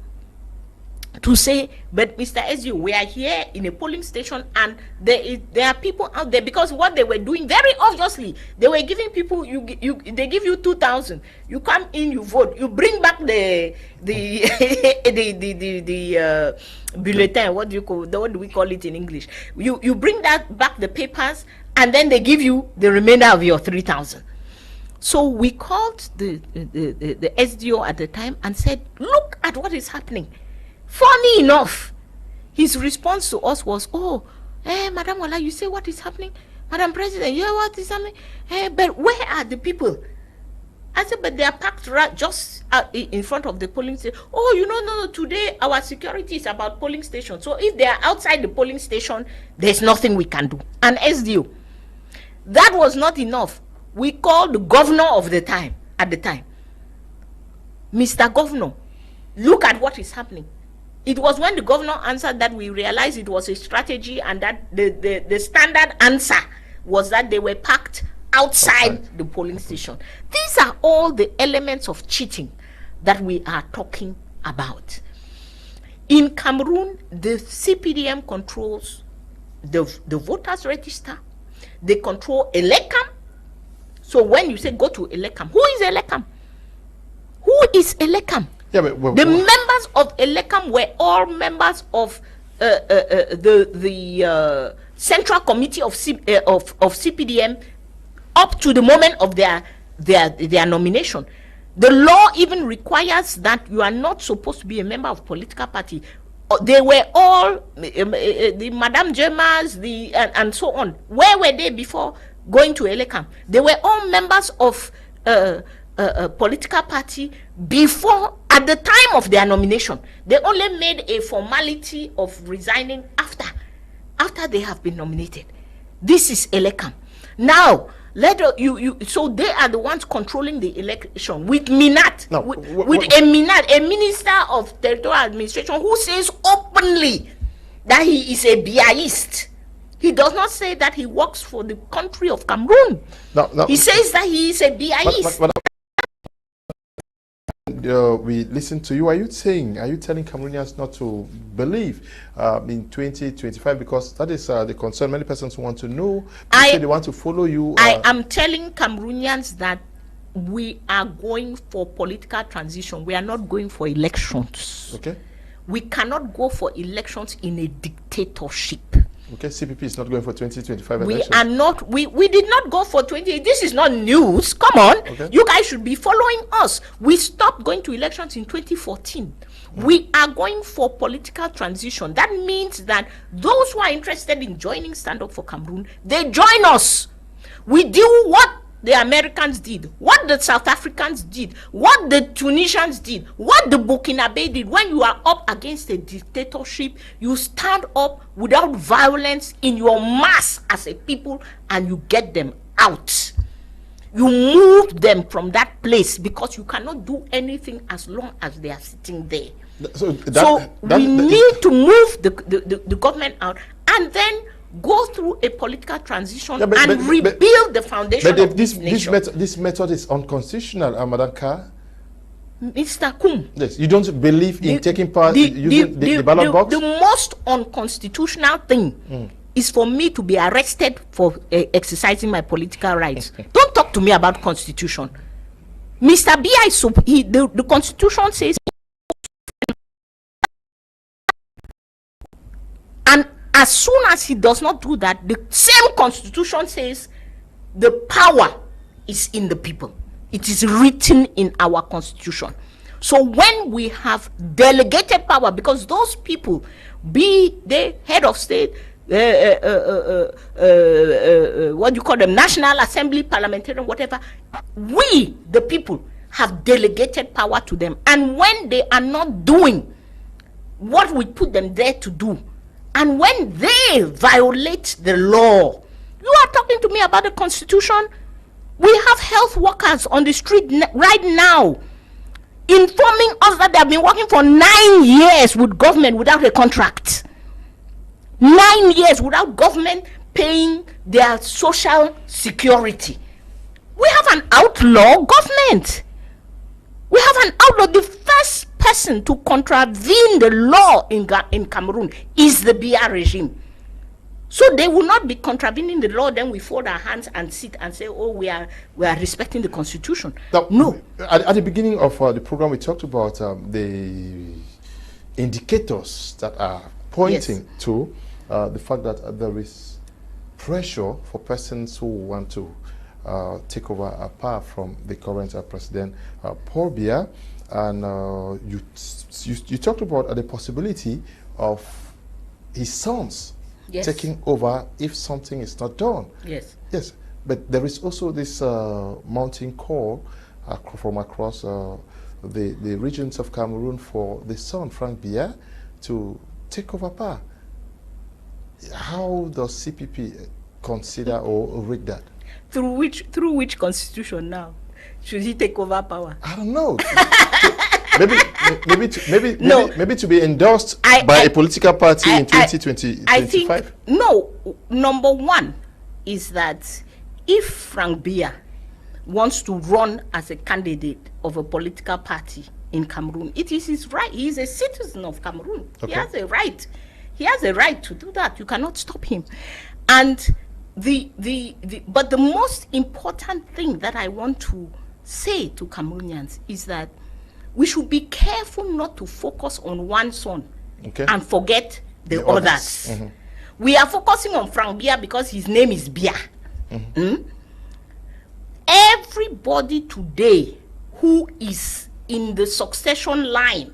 to say, but Mr. SDO, we are here in a polling station and there are people out there, because what they were doing very obviously, they were giving people, they give you 2,000, you come in, you vote, you bring back the bulletin, what do we call it in English? You bring that back, the papers, and then they give you the remainder of your 3,000. So we called the SDO at the time and said, look at what is happening. Funny enough, his response to us was, oh, Madam Walla, you say what is happening? Madam President, you know what is happening? But where are the people? I said, but they are packed right just in front of the polling station. Oh, no, today our security is about polling station. So if they are outside the polling station, there's nothing we can do. And SDO, that was not enough. We called the governor of the time, at the time. Mr. Governor, look at what is happening. It was when the governor answered that we realized it was a strategy, and that the standard answer was that they were parked outside the polling station. These are all the elements of cheating that we are talking about. In Cameroon, the CPDM controls the voters register. They control Elecam. So when you say go to Elecam, who is Elecam? Who is Elecam? Yeah, but the members of Elecam were all members of the Central Committee of CPDM up to the moment of their nomination. The law even requires that you are not supposed to be a member of political party. They were all the Madame Gemas, and so on. Where were they before going to Elecam? They were all members of a political party before, at the time of their nomination. They only made a formality of resigning after they have been nominated. This is Elecam. Now, so they are the ones controlling the election with Minat, no, with a Minat, a minister of territorial administration, who says openly that he is a biaist. He does not say that he works for the country of Cameroon. No. He says that he is a biaist. We listen to you. Are you telling Cameroonians not to believe in 2025? Because that is the concern. Many persons want to know. They want to follow you. I am telling Cameroonians that we are going for political transition. We are not going for elections. Okay. We cannot go for elections in a dictatorship. Okay, CPP is not going for 2025 elections. We are not. We did not go for 20. This is not news. Come on. Okay. You guys should be following us. We stopped going to elections in 2014. We are going for political transition. That means that those who are interested in joining Stand Up for Cameroon, they join us. We do what the Americans did, what the South Africans did, what the Tunisians did, what the Burkinabe did. When you are up against a dictatorship, you stand up without violence in your mass as a people, and you get them out. You move them from that place, because you cannot do anything as long as they are sitting there. So we need to move the government out, and then go through a political transition and rebuild the foundation of this nation. This method is unconstitutional, Madam Carr. Mr. Kum. Yes, you don't believe in taking part using the ballot box? The most unconstitutional thing is for me to be arrested for exercising my political rights. Don't talk to me about constitution. Mr. B.I. The constitution says, and as soon as he does not do that, the same constitution says the power is in the people. It is written in our constitution. So when we have delegated power, because those people, be they head of state, what do you call them, National Assembly, parliamentarian, whatever, we, the people, have delegated power to them. And when they are not doing what we put them there to do. And when they violate the law, you are talking to me about the Constitution? We have health workers on the street right now informing us that they have been working for 9 years with government without a contract. 9 years without government paying their social security. We have an outlaw government. We have an outlaw. The first person to contravene the law in Cameroon is the Biya regime. So they will not be contravening the law, then we fold our hands and sit and say, oh, we are respecting the Constitution. Now, no. At the beginning of the program, we talked about the indicators that are pointing to the fact that there is pressure for persons who want to take over power from the current president, Paul Biya. And you talked about the possibility of his sons taking over if something is not done. Yes. But there is also this mounting call from across the regions of Cameroon for the son, Frank Biya, to take over power. How does CPP consider or read that? Through which constitution now? Should he take over power? I don't know. maybe to be endorsed by a political party in 2020. I think no. Number one is that if Frank Biya wants to run as a candidate of a political party in Cameroon, it is his right. He is a citizen of Cameroon. Okay. He has a right. He has a right to do that. You cannot stop him. And but the most important thing that I want to say to Cameroonians is that we should be careful not to focus on one son and forget the others. Mm-hmm. We are focusing on Frank Biya because his name is Biya. Mm-hmm. Everybody today who is in the succession line,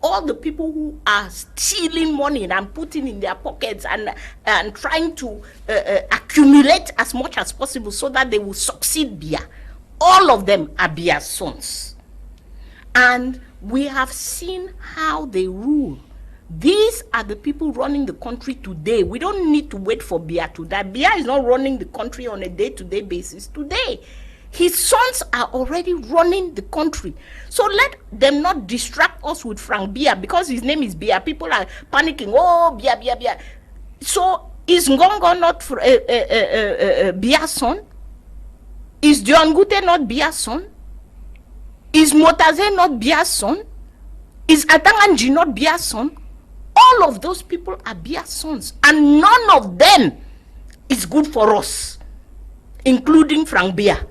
all the people who are stealing money and putting in their pockets and trying to accumulate as much as possible so that they will succeed Biya, all of them are Biya's sons. And we have seen how they rule. These are the people running the country today. We don't need to wait for Biya to die. Biya is not running the country on a day-to-day basis today. His sons are already running the country. So let them not distract us with Frank Biya because his name is Biya. People are panicking. Oh, Biya, Biya, Biya. So is Ngongo not Biya's son? Is John Gute not Biya's son? Is Motaze not Biya's son? Is Atanganji not Biya's son? All of those people are Biya's sons. And none of them is good for us, including Frank Biya.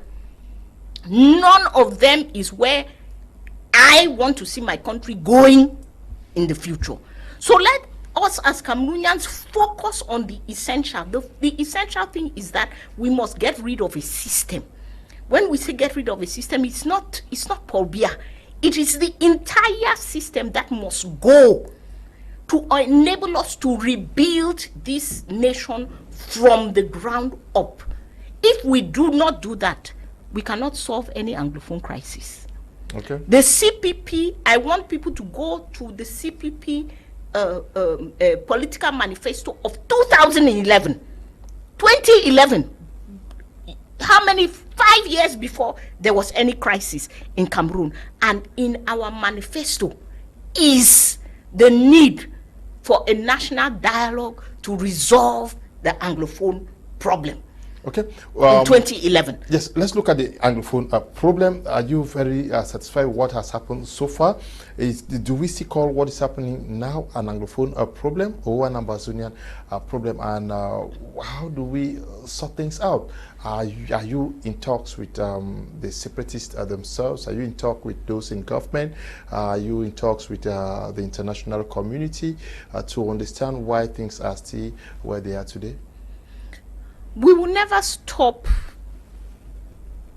None of them is where I want to see my country going in the future. So let us as Cameroonians focus on the essential. The essential thing is that we must get rid of a system. When we say get rid of a system, it's not Paul Biya. It is the entire system that must go to enable us to rebuild this nation from the ground up. If we do not do that, we cannot solve any Anglophone crisis. Okay. The CPP, I want people to go to the CPP political manifesto of 2011. 2011. How many? 5 years before there was any crisis in Cameroon. And in our manifesto is the need for a national dialogue to resolve the Anglophone problem. Okay. In 2011. Yes, let's look at the Anglophone problem. Are you very satisfied with what has happened so far? Do we still call what is happening now an Anglophone problem or an Ambazonian problem? And how do we sort things out? Are you in talks with the separatists themselves? Are you in talks with those in government? Are you in talks with the international community to understand why things are still where they are today? We will never stop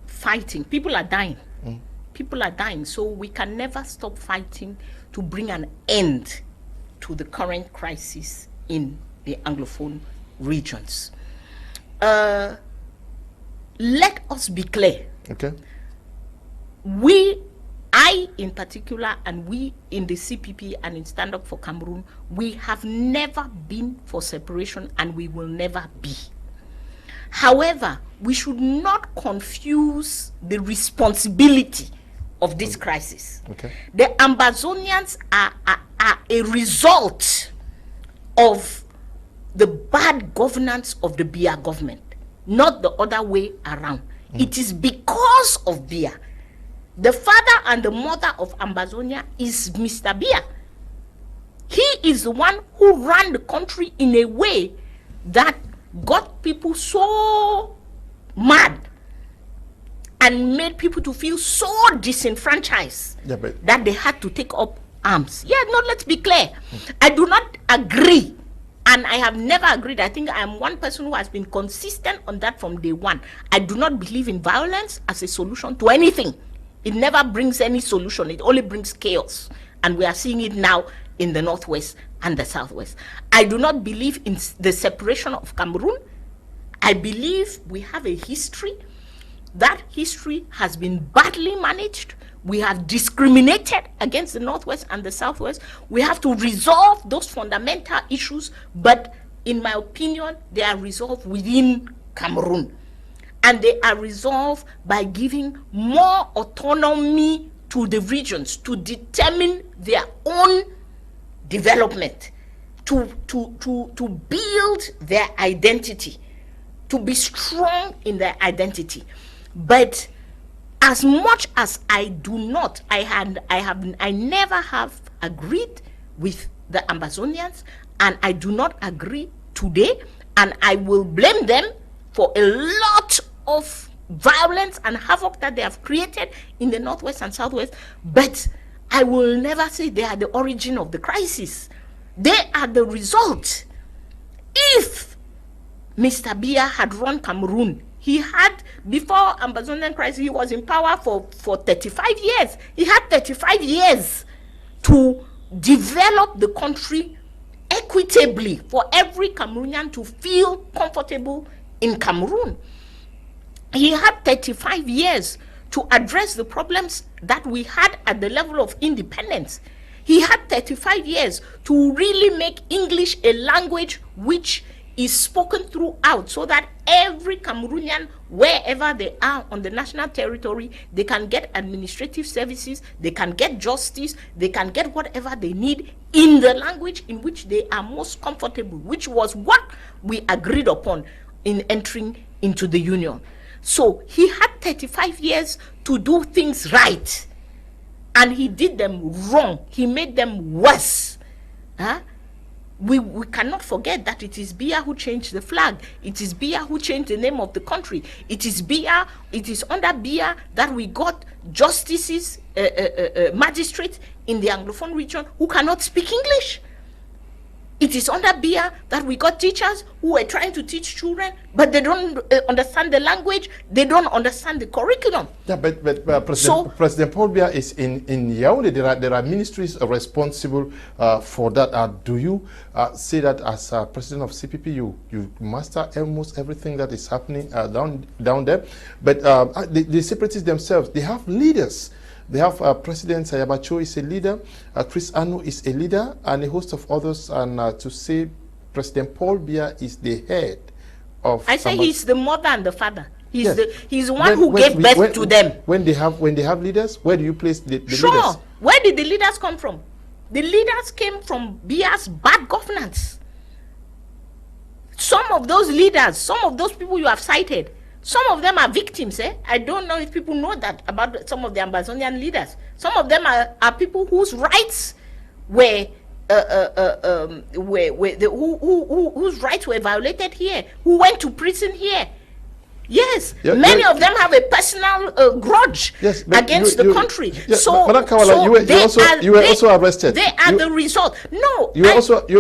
fighting. People are dying. People are dying. So we can never stop fighting to bring an end to the current crisis in the Anglophone regions. Let us be clear. Okay. I in particular, and we in the CPP and in Stand Up for Cameroon, we have never been for separation and we will never be. However, we should not confuse the responsibility of this crisis. Okay. The Ambazonians are a result of the bad governance of the Biya government, not the other way around. It is because of Biya. The father and the mother of Ambazonia is Mr. Biya. He is the one who ran the country in a way that got people so mad and made people to feel so disenfranchised that they had to take up arms. Yeah, no, let's be clear. I do not agree, and I have never agreed. I think I am one person who has been consistent on that from day one. I do not believe in violence as a solution to anything. It never brings any solution. It only brings chaos. And we are seeing it now in the Northwest and the Southwest. I do not believe in the separation of Cameroon. I believe we have a history. That history has been badly managed. We have discriminated against the Northwest and the Southwest. We have to resolve those fundamental issues, but in my opinion, they are resolved within Cameroon. And they are resolved by giving more autonomy to the regions to determine their own development, to build their identity, to be strong in their identity. But as much as I do not, I never have agreed with the Ambazonians, and I do not agree today, and I will blame them for a lot of violence and havoc that they have created in the Northwest and Southwest, but I will never say they are the origin of the crisis. They are the result. If Mr. Biya had run Cameroon, he had, before Ambazonian crisis, he was in power for 35 years. He had 35 years to develop the country equitably for every Cameroonian to feel comfortable in Cameroon. He had 35 years to address the problems that we had at the level of independence. He had 35 years to really make English a language which is spoken throughout, so that every Cameroonian, wherever they are on the national territory, they can get administrative services, they can get justice, they can get whatever they need in the language in which they are most comfortable, which was what we agreed upon in entering into the union. So he had 35 years to do things right, and he did them wrong. He made them worse. We cannot forget that it is Biya who changed the flag. It is Biya who changed the name of the country. It is Biya, it is under Biya that we got justices, magistrates in the Anglophone region who cannot speak English. It is under Biya that we got teachers who are trying to teach children, but they don't understand the language, they don't understand the curriculum. Yeah, but President Paul Biya is in Yaoundé. There are ministries responsible for that. Do you say that as president of CPP, you master almost everything that is happening down there? But the separatists themselves, they have leaders. They have President Sayabacho is a leader, Chris Anu is a leader, and a host of others. And to say President Paul Biya is the head of... I say he's the mother and the father. He's the one who gave birth to them. When they have leaders, where do you place the leaders? Sure. Where did the leaders come from? The leaders came from Biya's bad governance. Some of those leaders, some of those people you have cited, some of them are victims. I don't know if people know that about some of the Ambazonian leaders. Some of them are people whose rights were whose rights were violated here, who went to prison here. Yes, many of them have a personal grudge against the country. So, Madam Kawala, you were also arrested. They are the result. No, you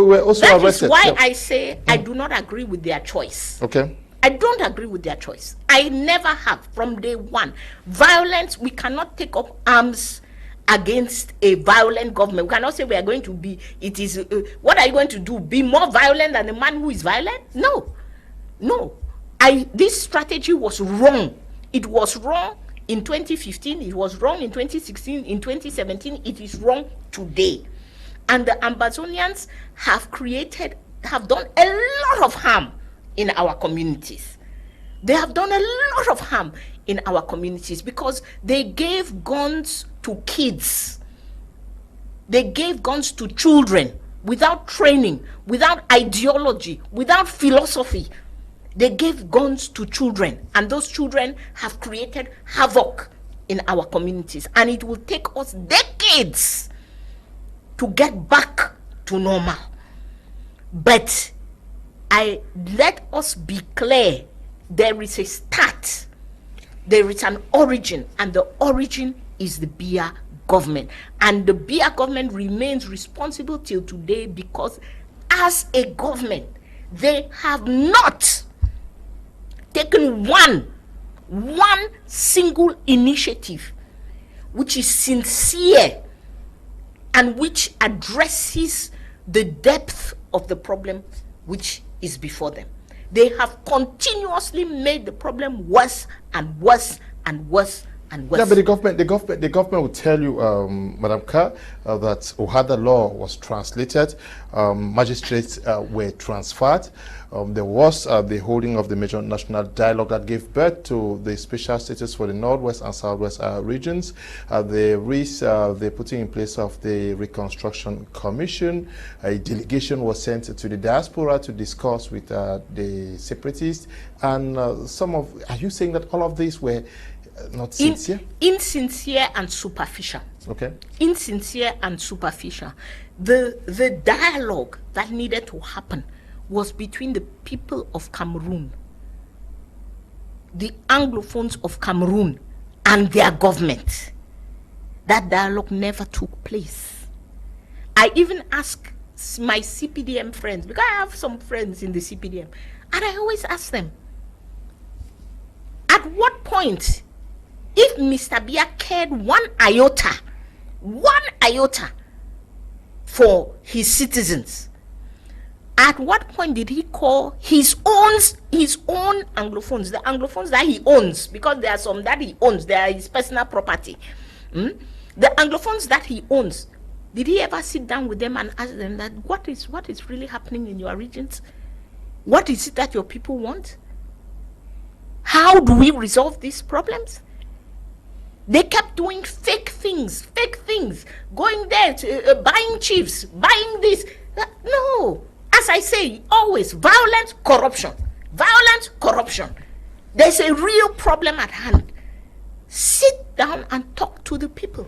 were also arrested. That is why I say I do not agree with their choice. Okay. I don't agree with their choice. I never have from day one. Violence, we cannot take up arms against a violent government. We cannot say we are going to be, what are you going to do? Be more violent than the man who is violent? No. This strategy was wrong. It was wrong in 2015, it was wrong in 2016, in 2017, it is wrong today. And the Ambazonians have done a lot of harm in our communities. They have done a lot of harm in our communities because they gave guns to kids. They gave guns to children without training, without ideology, without philosophy. They gave guns to children, and those children have created havoc in our communities. And it will take us decades to get back to normal. But let us be clear, there is a start, there is an origin, and the origin is the Biya government. And the Biya government remains responsible till today because as a government, they have not taken one single initiative which is sincere and which addresses the depth of the problem which is before them. They have continuously made the problem worse and worse and worse and worse. Yeah, but the government will tell you, Madam Ka, that Ohada law was translated, magistrates were transferred. There was the holding of the major national dialogue that gave birth to the special status for the Northwest and Southwest regions. The putting in place of the Reconstruction Commission. A delegation was sent to the diaspora to discuss with the separatists. And are you saying that all of these were not sincere? Insincere and superficial. Okay. Insincere and superficial. The dialogue that needed to happen was between the people of Cameroon, the Anglophones of Cameroon, and their government. That dialogue never took place. I even ask my CPDM friends, because I have some friends in the CPDM, and I always ask them, at what point, if Mr. Biya cared one iota for his citizens, at what point did he call his own Anglophones, the Anglophones that he owns, because there are some that he owns, they are his personal property. The Anglophones that he owns, did he ever sit down with them and ask them that what is really happening in your regions? What is it that your people want? How do we resolve these problems? They kept doing fake things, going there, buying chiefs, buying this. No. As I say, always violent corruption. There's a real problem at hand. Sit down and talk to the people.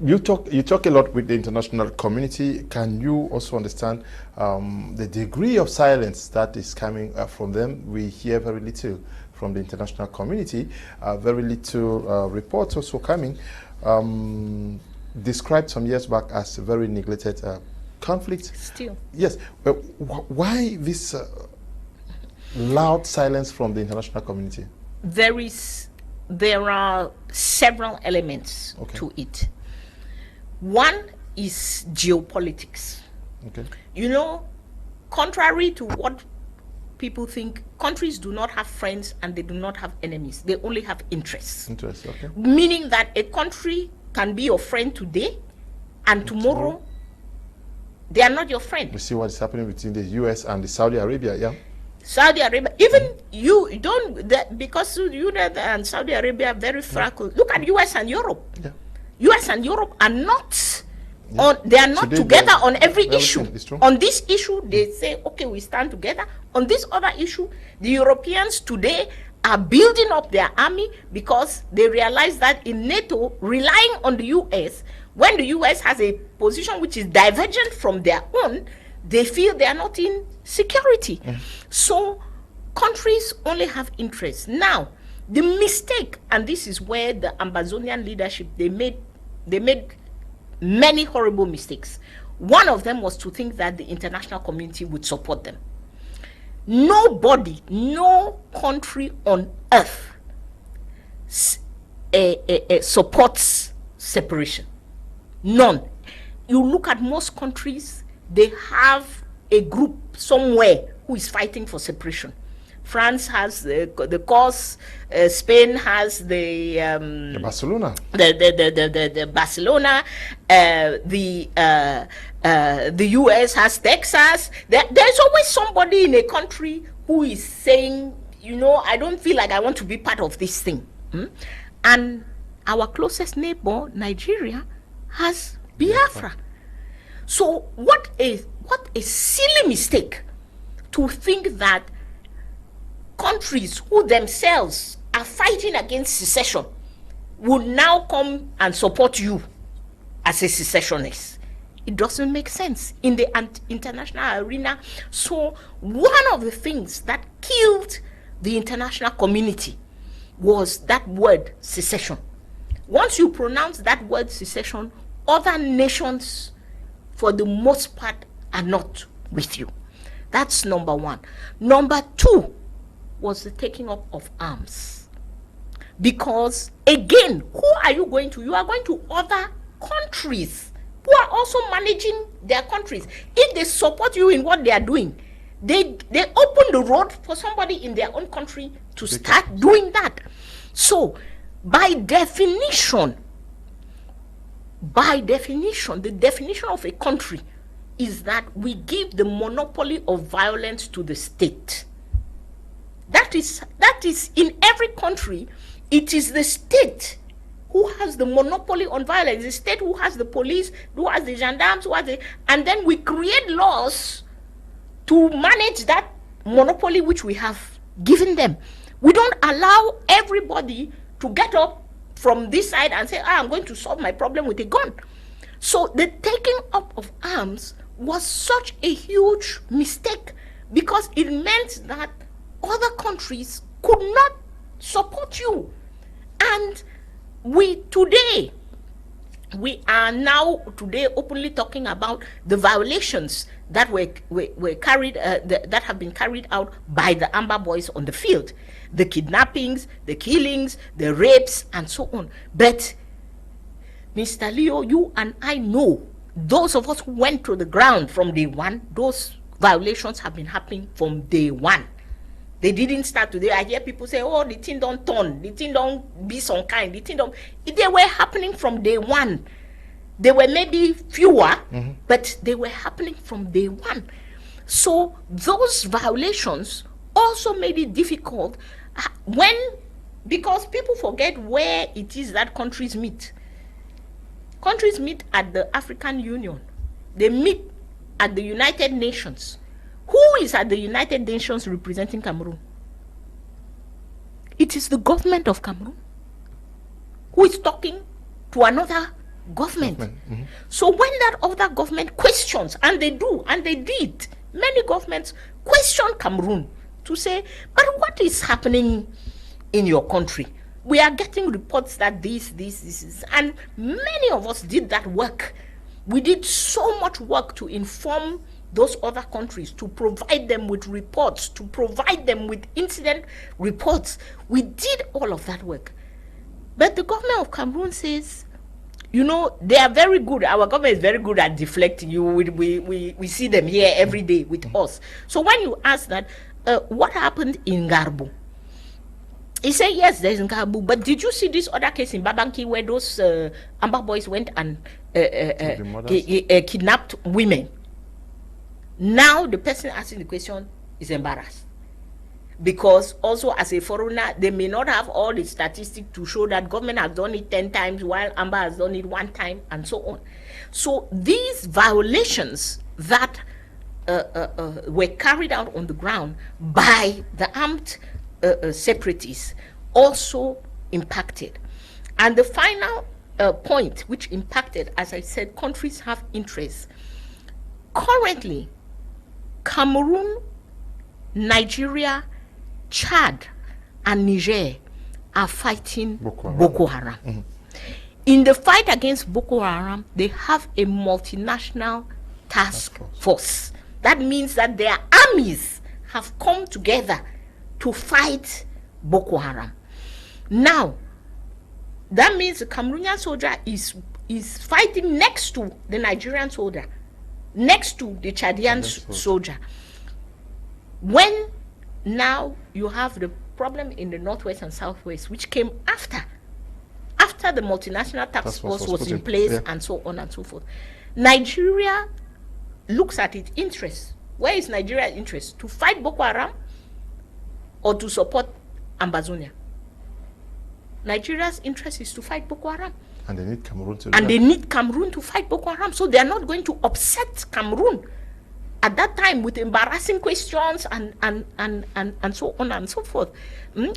You talk a lot with the international community. Can you also understand the degree of silence that is coming from them? We hear very little from the international community. Very little reports also coming. Described some years back as a very neglected conflict. Still. Yes. But why this loud silence from the international community? There are several elements to it. One is geopolitics. Okay. You know, contrary to what people think, countries do not have friends and they do not have enemies. They only have interests. Interests, okay. Meaning that a country can be your friend today and tomorrow they are not your friend. We see what is happening between the US and the Saudi Arabia, yeah? Saudi Arabia, even you don't, because you and Saudi Arabia are very fragile. Look at US and Europe. Yeah. US and Europe are not they are not together on every issue. On this issue, they say, okay, we stand together. On this other issue, the Europeans today are building up their army because they realize that in NATO, relying on the US, when the US has a position which is divergent from their own, they feel they are not in security. So countries only have interests. Now, the mistake, and this is where the Ambazonian leadership, they made many horrible mistakes. One of them was to think that the international community would support them. Nobody, no country on earth supports separation. None. You look at most countries, they have a group somewhere who is fighting for separation. France has the course, Spain has the Barcelona. The Barcelona, the US has Texas. There's always somebody in a country who is saying, you know, I don't feel like I want to be part of this thing. And our closest neighbor, Nigeria, has Biafra. So what a silly mistake to think that countries who themselves are fighting against secession would now come and support you as a secessionist. It doesn't make sense in the international arena. So one of the things that killed the international community was that word secession. Once you pronounce that word secession, other nations, for the most part, are not with you. That's number one. Number two was the taking up of arms. Because, again, who are you going to? You are going to other countries who are also managing their countries. If they support you in what they are doing, they open the road for somebody in their own country to start doing that. So, by definition, the definition of a country is that we give the monopoly of violence to the state. That is in every country. It is the state who has the monopoly on violence. The state who has the police, who has the gendarmes, and then we create laws to manage that monopoly which we have given them. We don't allow everybody to get up from this side and say, I'm going to solve my problem with a gun. So the taking up of arms was such a huge mistake, because it meant that other countries could not support you. And we are now openly talking about the violations that were carried that have been carried out by the Amber Boys on the field, the kidnappings, the killings, the rapes, and so on. But Mr. Leo, you and I know, those of us who went to the ground from day one, those violations have been happening from day one. They didn't start today. I hear people say, oh, the thing don't turn, the thing don't be some kind, the thing don't. They were happening from day one. They were maybe fewer, but they were happening from day one. So those violations also made it difficult because people forget where it is that countries meet. Countries meet at the African Union. They meet at the United Nations. Who is at the United Nations representing Cameroon? It is the government of Cameroon who is talking to another government. So when that other government questions, and they do, and they did, many governments question Cameroon to say, but what is happening in your country? We are getting reports that this is, and many of us did that work. We did so much work to inform those other countries, to provide them with reports, to provide them with incident reports. We did all of that work. But the government of Cameroon says, you know, they are very good. Our government is very good at deflecting. We see them here every day with us. So when you ask that, what happened in Garbo? He said, yes, there's in Garbo. But did you see this other case in Babanki where those Amber Boys went and kidnapped women? Now the person asking the question is embarrassed, because also as a foreigner, they may not have all the statistics to show that government has done it 10 times while Amber has done it 1 time, and so on. So these violations that were carried out on the ground by the armed separatists also impacted. And the final point which impacted, as I said, countries have interests. Currently, Cameroon, Nigeria, Chad, and Niger are fighting Boko Haram. In the fight against Boko Haram, they have a multinational task force. That means that their armies have come together to fight Boko Haram. Now, that means the Cameroonian soldier is fighting next to the Nigerian soldier, next to the Chadian soldier. When now you have the problem in the Northwest and Southwest, which came after the multinational task force was in place, and so on and so forth. Nigeria looks at its interests. Where is Nigeria's interest? To fight Boko Haram or to support Ambazonia? Nigeria's interest is to fight Boko Haram. And they need Cameroon to they need Cameroon to fight Boko Haram. So they are not going to upset Cameroon at that time with embarrassing questions and so on and so forth.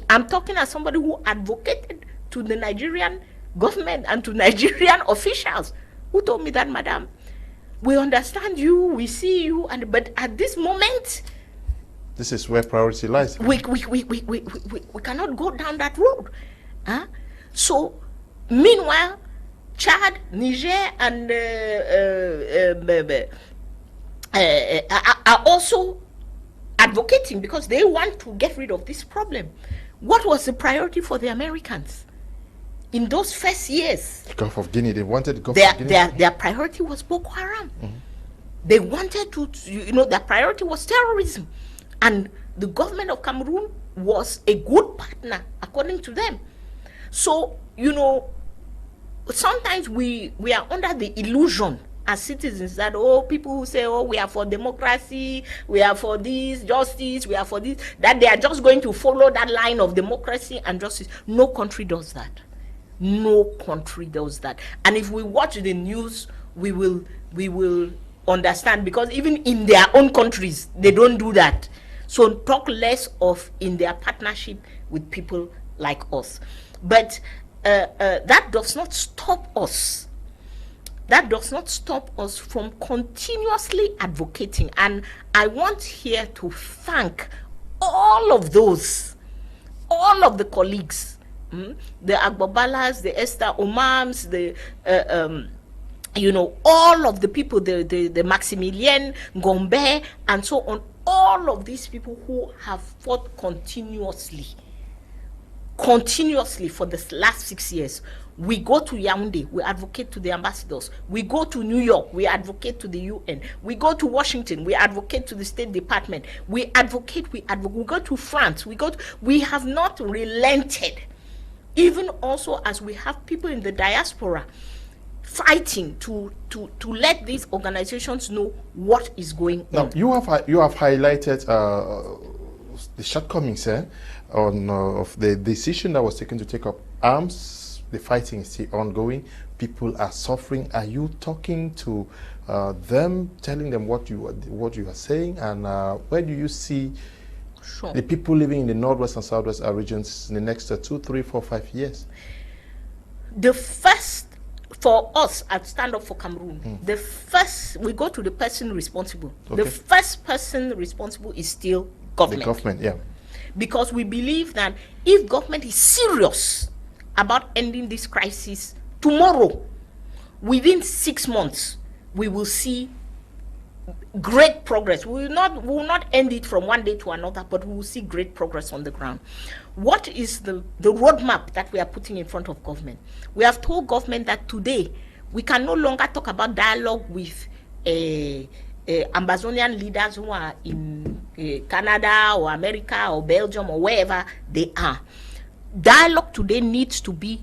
I'm talking as somebody who advocated to the Nigerian government and to Nigerian officials who told me that, madam, we understand you, we see you, but at this moment, this is where priority lies. We cannot go down that road. So, meanwhile, Chad, Niger, and are also advocating because they want to get rid of this problem. What was the priority for the Americans in those first years? The Gulf of Guinea. They wanted the Gulf of Guinea. Their priority was Boko Haram. They wanted to, their priority was terrorism. And the government of Cameroon was a good partner, according to them. So, sometimes we are under the illusion as citizens that, people who say, we are for democracy, we are for this, justice, we are for this, that they are just going to follow that line of democracy and justice. No country does that. No country does that. And if we watch the news, we will understand, because even in their own countries, they don't do that. So talk less of in their partnership with people like us. But that does not stop us. That does not stop us from continuously advocating. And I want here to thank all of those, all of the colleagues, the Agbobalas, the Esther Omams, the all of the people, the Maximilien Gombe, and so on. All of these people who have fought continuously for the last 6 years. We go to Yaoundé, we advocate to the ambassadors. We go to New York, we advocate to the UN. We go to Washington, we advocate to the State Department. We advocate. We go to France. We have not relented. Even also as we have people in the diaspora fighting to let these organizations know what is going on. Now, you have highlighted the shortcomings of the decision that was taken to take up arms. The fighting is still ongoing. People are suffering. Are you talking to them, telling them what you are saying, and where do you see the people living in the Northwest and Southwest regions in the next 2, 3, 4, 5 years? The first, for us at Stand Up for Cameroon, we go to the person responsible. Okay. The first person responsible is still government. The government, yeah. Because we believe that if government is serious about ending this crisis tomorrow, within 6 months, we will see great progress. We will not end it from one day to another, but we will see great progress on the ground. What is the roadmap that we are putting in front of government? We have told government that today we can no longer talk about dialogue with Ambazonian leaders who are in Canada or America or Belgium or wherever they are. Dialogue today needs to be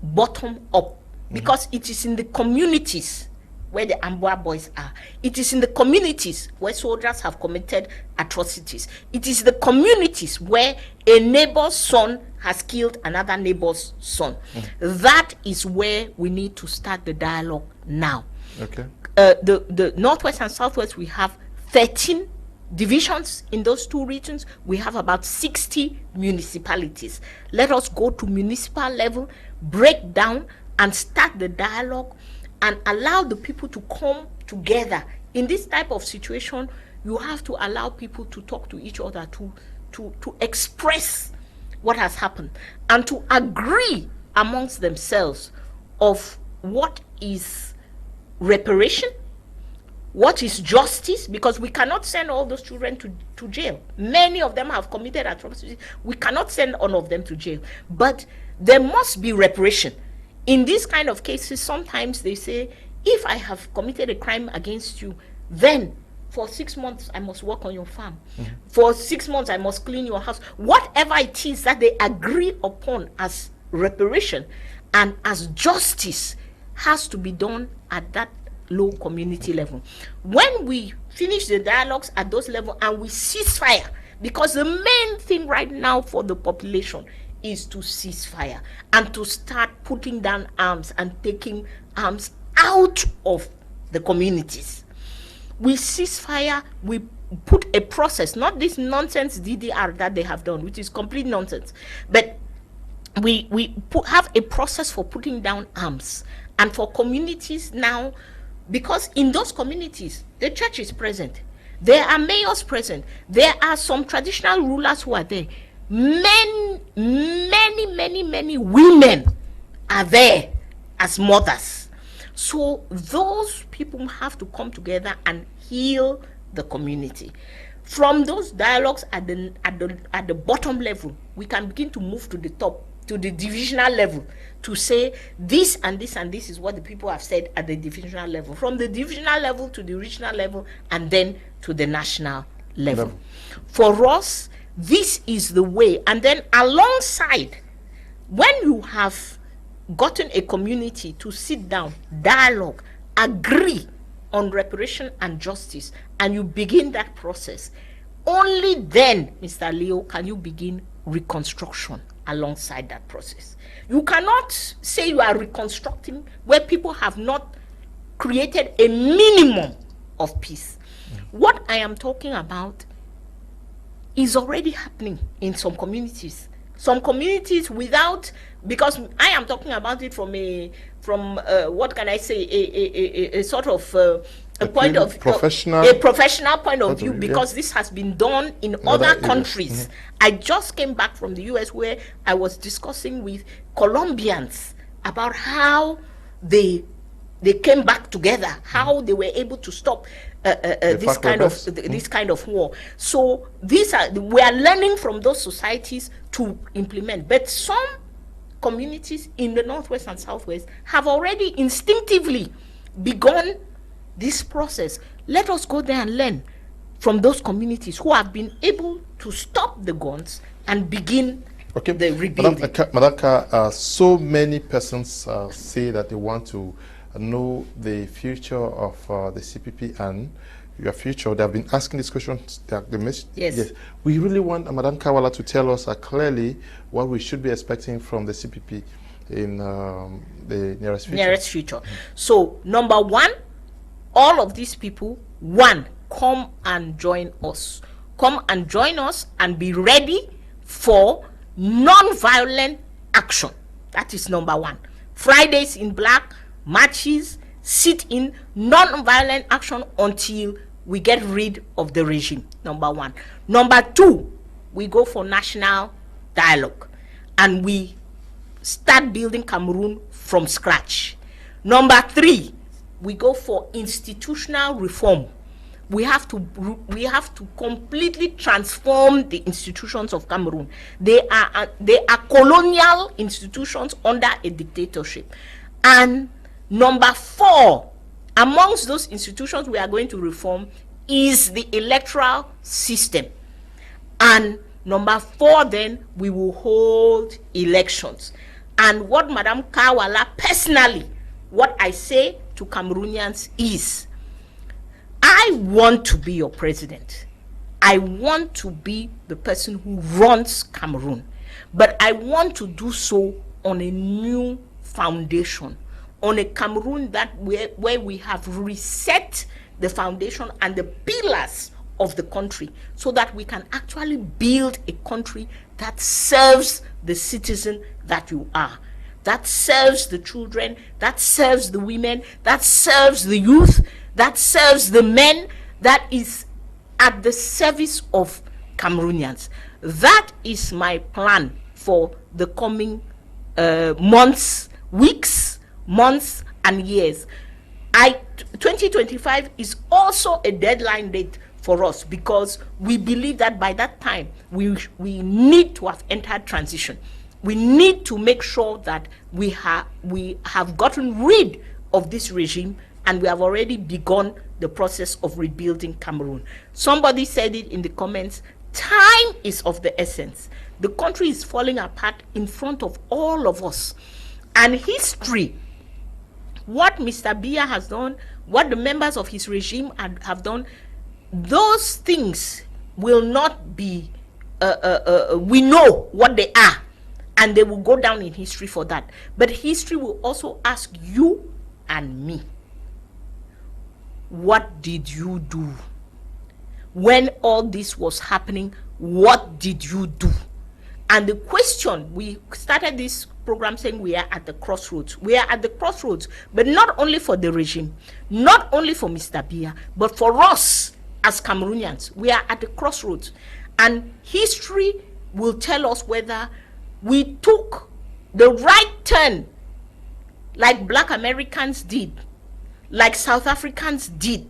bottom up, because it is in the communities where the Amboa boys are. It is in the communities where soldiers have committed atrocities. It is the communities where a neighbor's son has killed another neighbor's son. That is where we need to start the dialogue now. Okay. The Northwest and Southwest, we have 13 divisions in those two regions. We have about 60 municipalities. Let us go to municipal level, break down and start the dialogue, and allow the people to come together. In this type of situation, you have to allow people to talk to each other, to express what has happened, and to agree amongst themselves of what is reparation, what is justice, because we cannot send all those children to jail. Many of them have committed atrocities. We cannot send all of them to jail. But there must be reparation. In these kind of cases, sometimes they say, if I have committed a crime against you, then for 6 months, I must work on your farm. For 6 months, I must clean your house. Whatever it is that they agree upon as reparation and as justice has to be done at that low community level. When we finish the dialogues at those levels and we cease fire, because the main thing right now for the population is to cease fire and to start putting down arms and taking arms out of the communities. We cease fire, we put a process, not this nonsense DDR that they have done, which is complete nonsense, but we have a process for putting down arms. And for communities now, because in those communities, the church is present, there are mayors present, there are some traditional rulers who are there, many women are there as mothers. So those people have to come together and heal the community. From those dialogues at the bottom level, we can begin to move to the top, to the divisional level, to say this and this and this is what the people have said at the divisional level. From the divisional level to the regional level, and then to the national level. For us, this is the way. And then alongside, when you have gotten a community to sit down, dialogue, agree on reparation and justice, and you begin that process, only then, Mr. Leo, can you begin reconstruction alongside that process. You cannot say you are reconstructing where people have not created a minimum of peace. What I am talking about is already happening in some communities. Some communities without, because I am talking about it from what can I say, a sort of a point of professional, a professional point of view, because this has been done in other countries. I just came back from the US where I was discussing with Colombians about how they came back together, how they were able to stop this kind of war. So we are learning from those societies to implement. But some communities in the Northwest and Southwest have already instinctively begun this process. Let us go there and learn from those communities who have been able to stop the guns and begin the rebuilding. Madam, so many persons say that they want to know the future of the CPP and your future. They have been asking this question. Yes. We really want Madam Kawala to tell us clearly what we should be expecting from the CPP in the nearest future. So, number one, all of these people, one, come and join us. Come and join us and be ready for non-violent action. That is number one. Fridays in black, marches, sit-in, non-violent action until we get rid of the regime, number one. Number two, we go for national dialogue and we start building Cameroon from scratch. Number three, we go for institutional reform. We have to completely transform the institutions of Cameroon. They are colonial institutions under a dictatorship. And number four, amongst those institutions we are going to reform is the electoral system. And number four, then we will hold elections. And what Madam Kawala personally, what I say to Cameroonians is, I want to be your president. I want to be the person who runs Cameroon. But I want to do so on a new foundation, on a Cameroon that where we have reset the foundation and the pillars of the country, so that we can actually build a country that serves the citizen that you are, that serves the children, that serves the women, that serves the youth, that serves the men, that is at the service of Cameroonians. That is my plan for the coming months, weeks, months, and years. 2025 is also a deadline date for us, because we believe that by that time we need to have entered transition. We need to make sure that we have gotten rid of this regime and we have already begun the process of rebuilding Cameroon. Somebody said it in the comments, time is of the essence. The country is falling apart in front of all of us. And history, what Mr. Biya has done, what the members of his regime have done, those things will not be, we know what they are, and they will go down in history for that. But history will also ask you and me, what did you do? When all this was happening, what did you do? And the question, we started this program saying we are at the crossroads. We are at the crossroads, but not only for the regime, not only for Mr. Biya, but for us as Cameroonians. We are at the crossroads. And history will tell us whether we took the right turn, like Black Americans did, like South Africans did,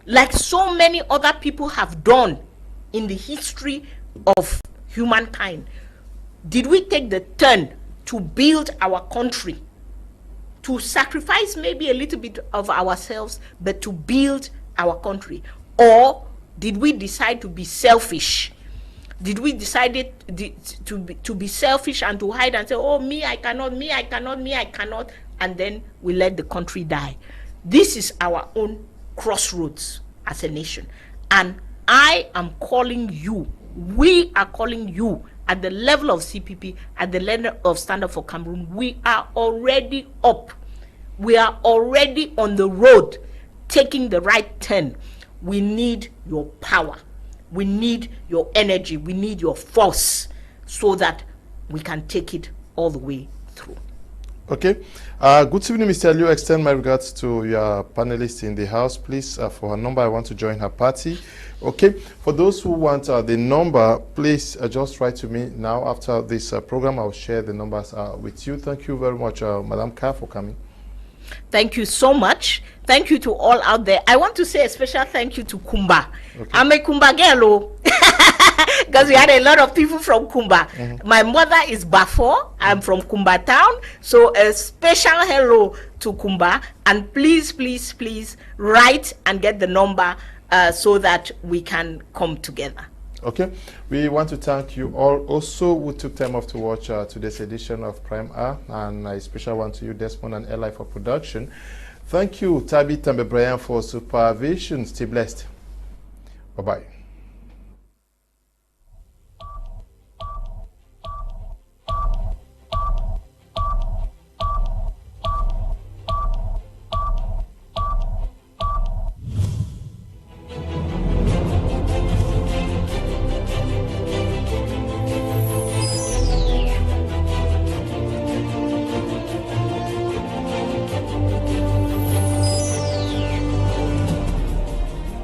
like so many other people have done in the history of humankind. Did we take the turn to build our country, to sacrifice maybe a little bit of ourselves, but to build our country? Or did we decide to be selfish? Did we decide to be selfish and to hide and say, oh, me, I cannot, me, I cannot, me, I cannot, and then we let the country die? This is our own crossroads as a nation. And I am calling you, we are calling you, at the level of CPP, at the level of Stand Up for Cameroon. We are already up. We are already on the road, taking the right turn. We need your power. We need your energy. We need your force so that we can take it all the way through. Okay. Good evening, Mr. Liu. Extend my regards to your panelists in the house, please. For her number, I want to join her party. Okay. For those who want the number, please just write to me now. After this program, I'll share the numbers with you. Thank you very much, Madam Ka, for coming. Thank you so much. Thank you to all out there. I want to say a special thank you to Kumba. Okay. I'm a Kumba girl, because we had a lot of people from Kumba. My mother is Bafo. I'm from Kumba town. So a special hello to Kumba. And please, please, please write and get the number so that we can come together. Okay, we want to thank you all also who took time off to watch today's edition of Prime Hour, and a special one to you, Desmond and Eli, for production. Thank you, Tabi Tambe Brian, for supervision. Stay blessed. Bye-bye.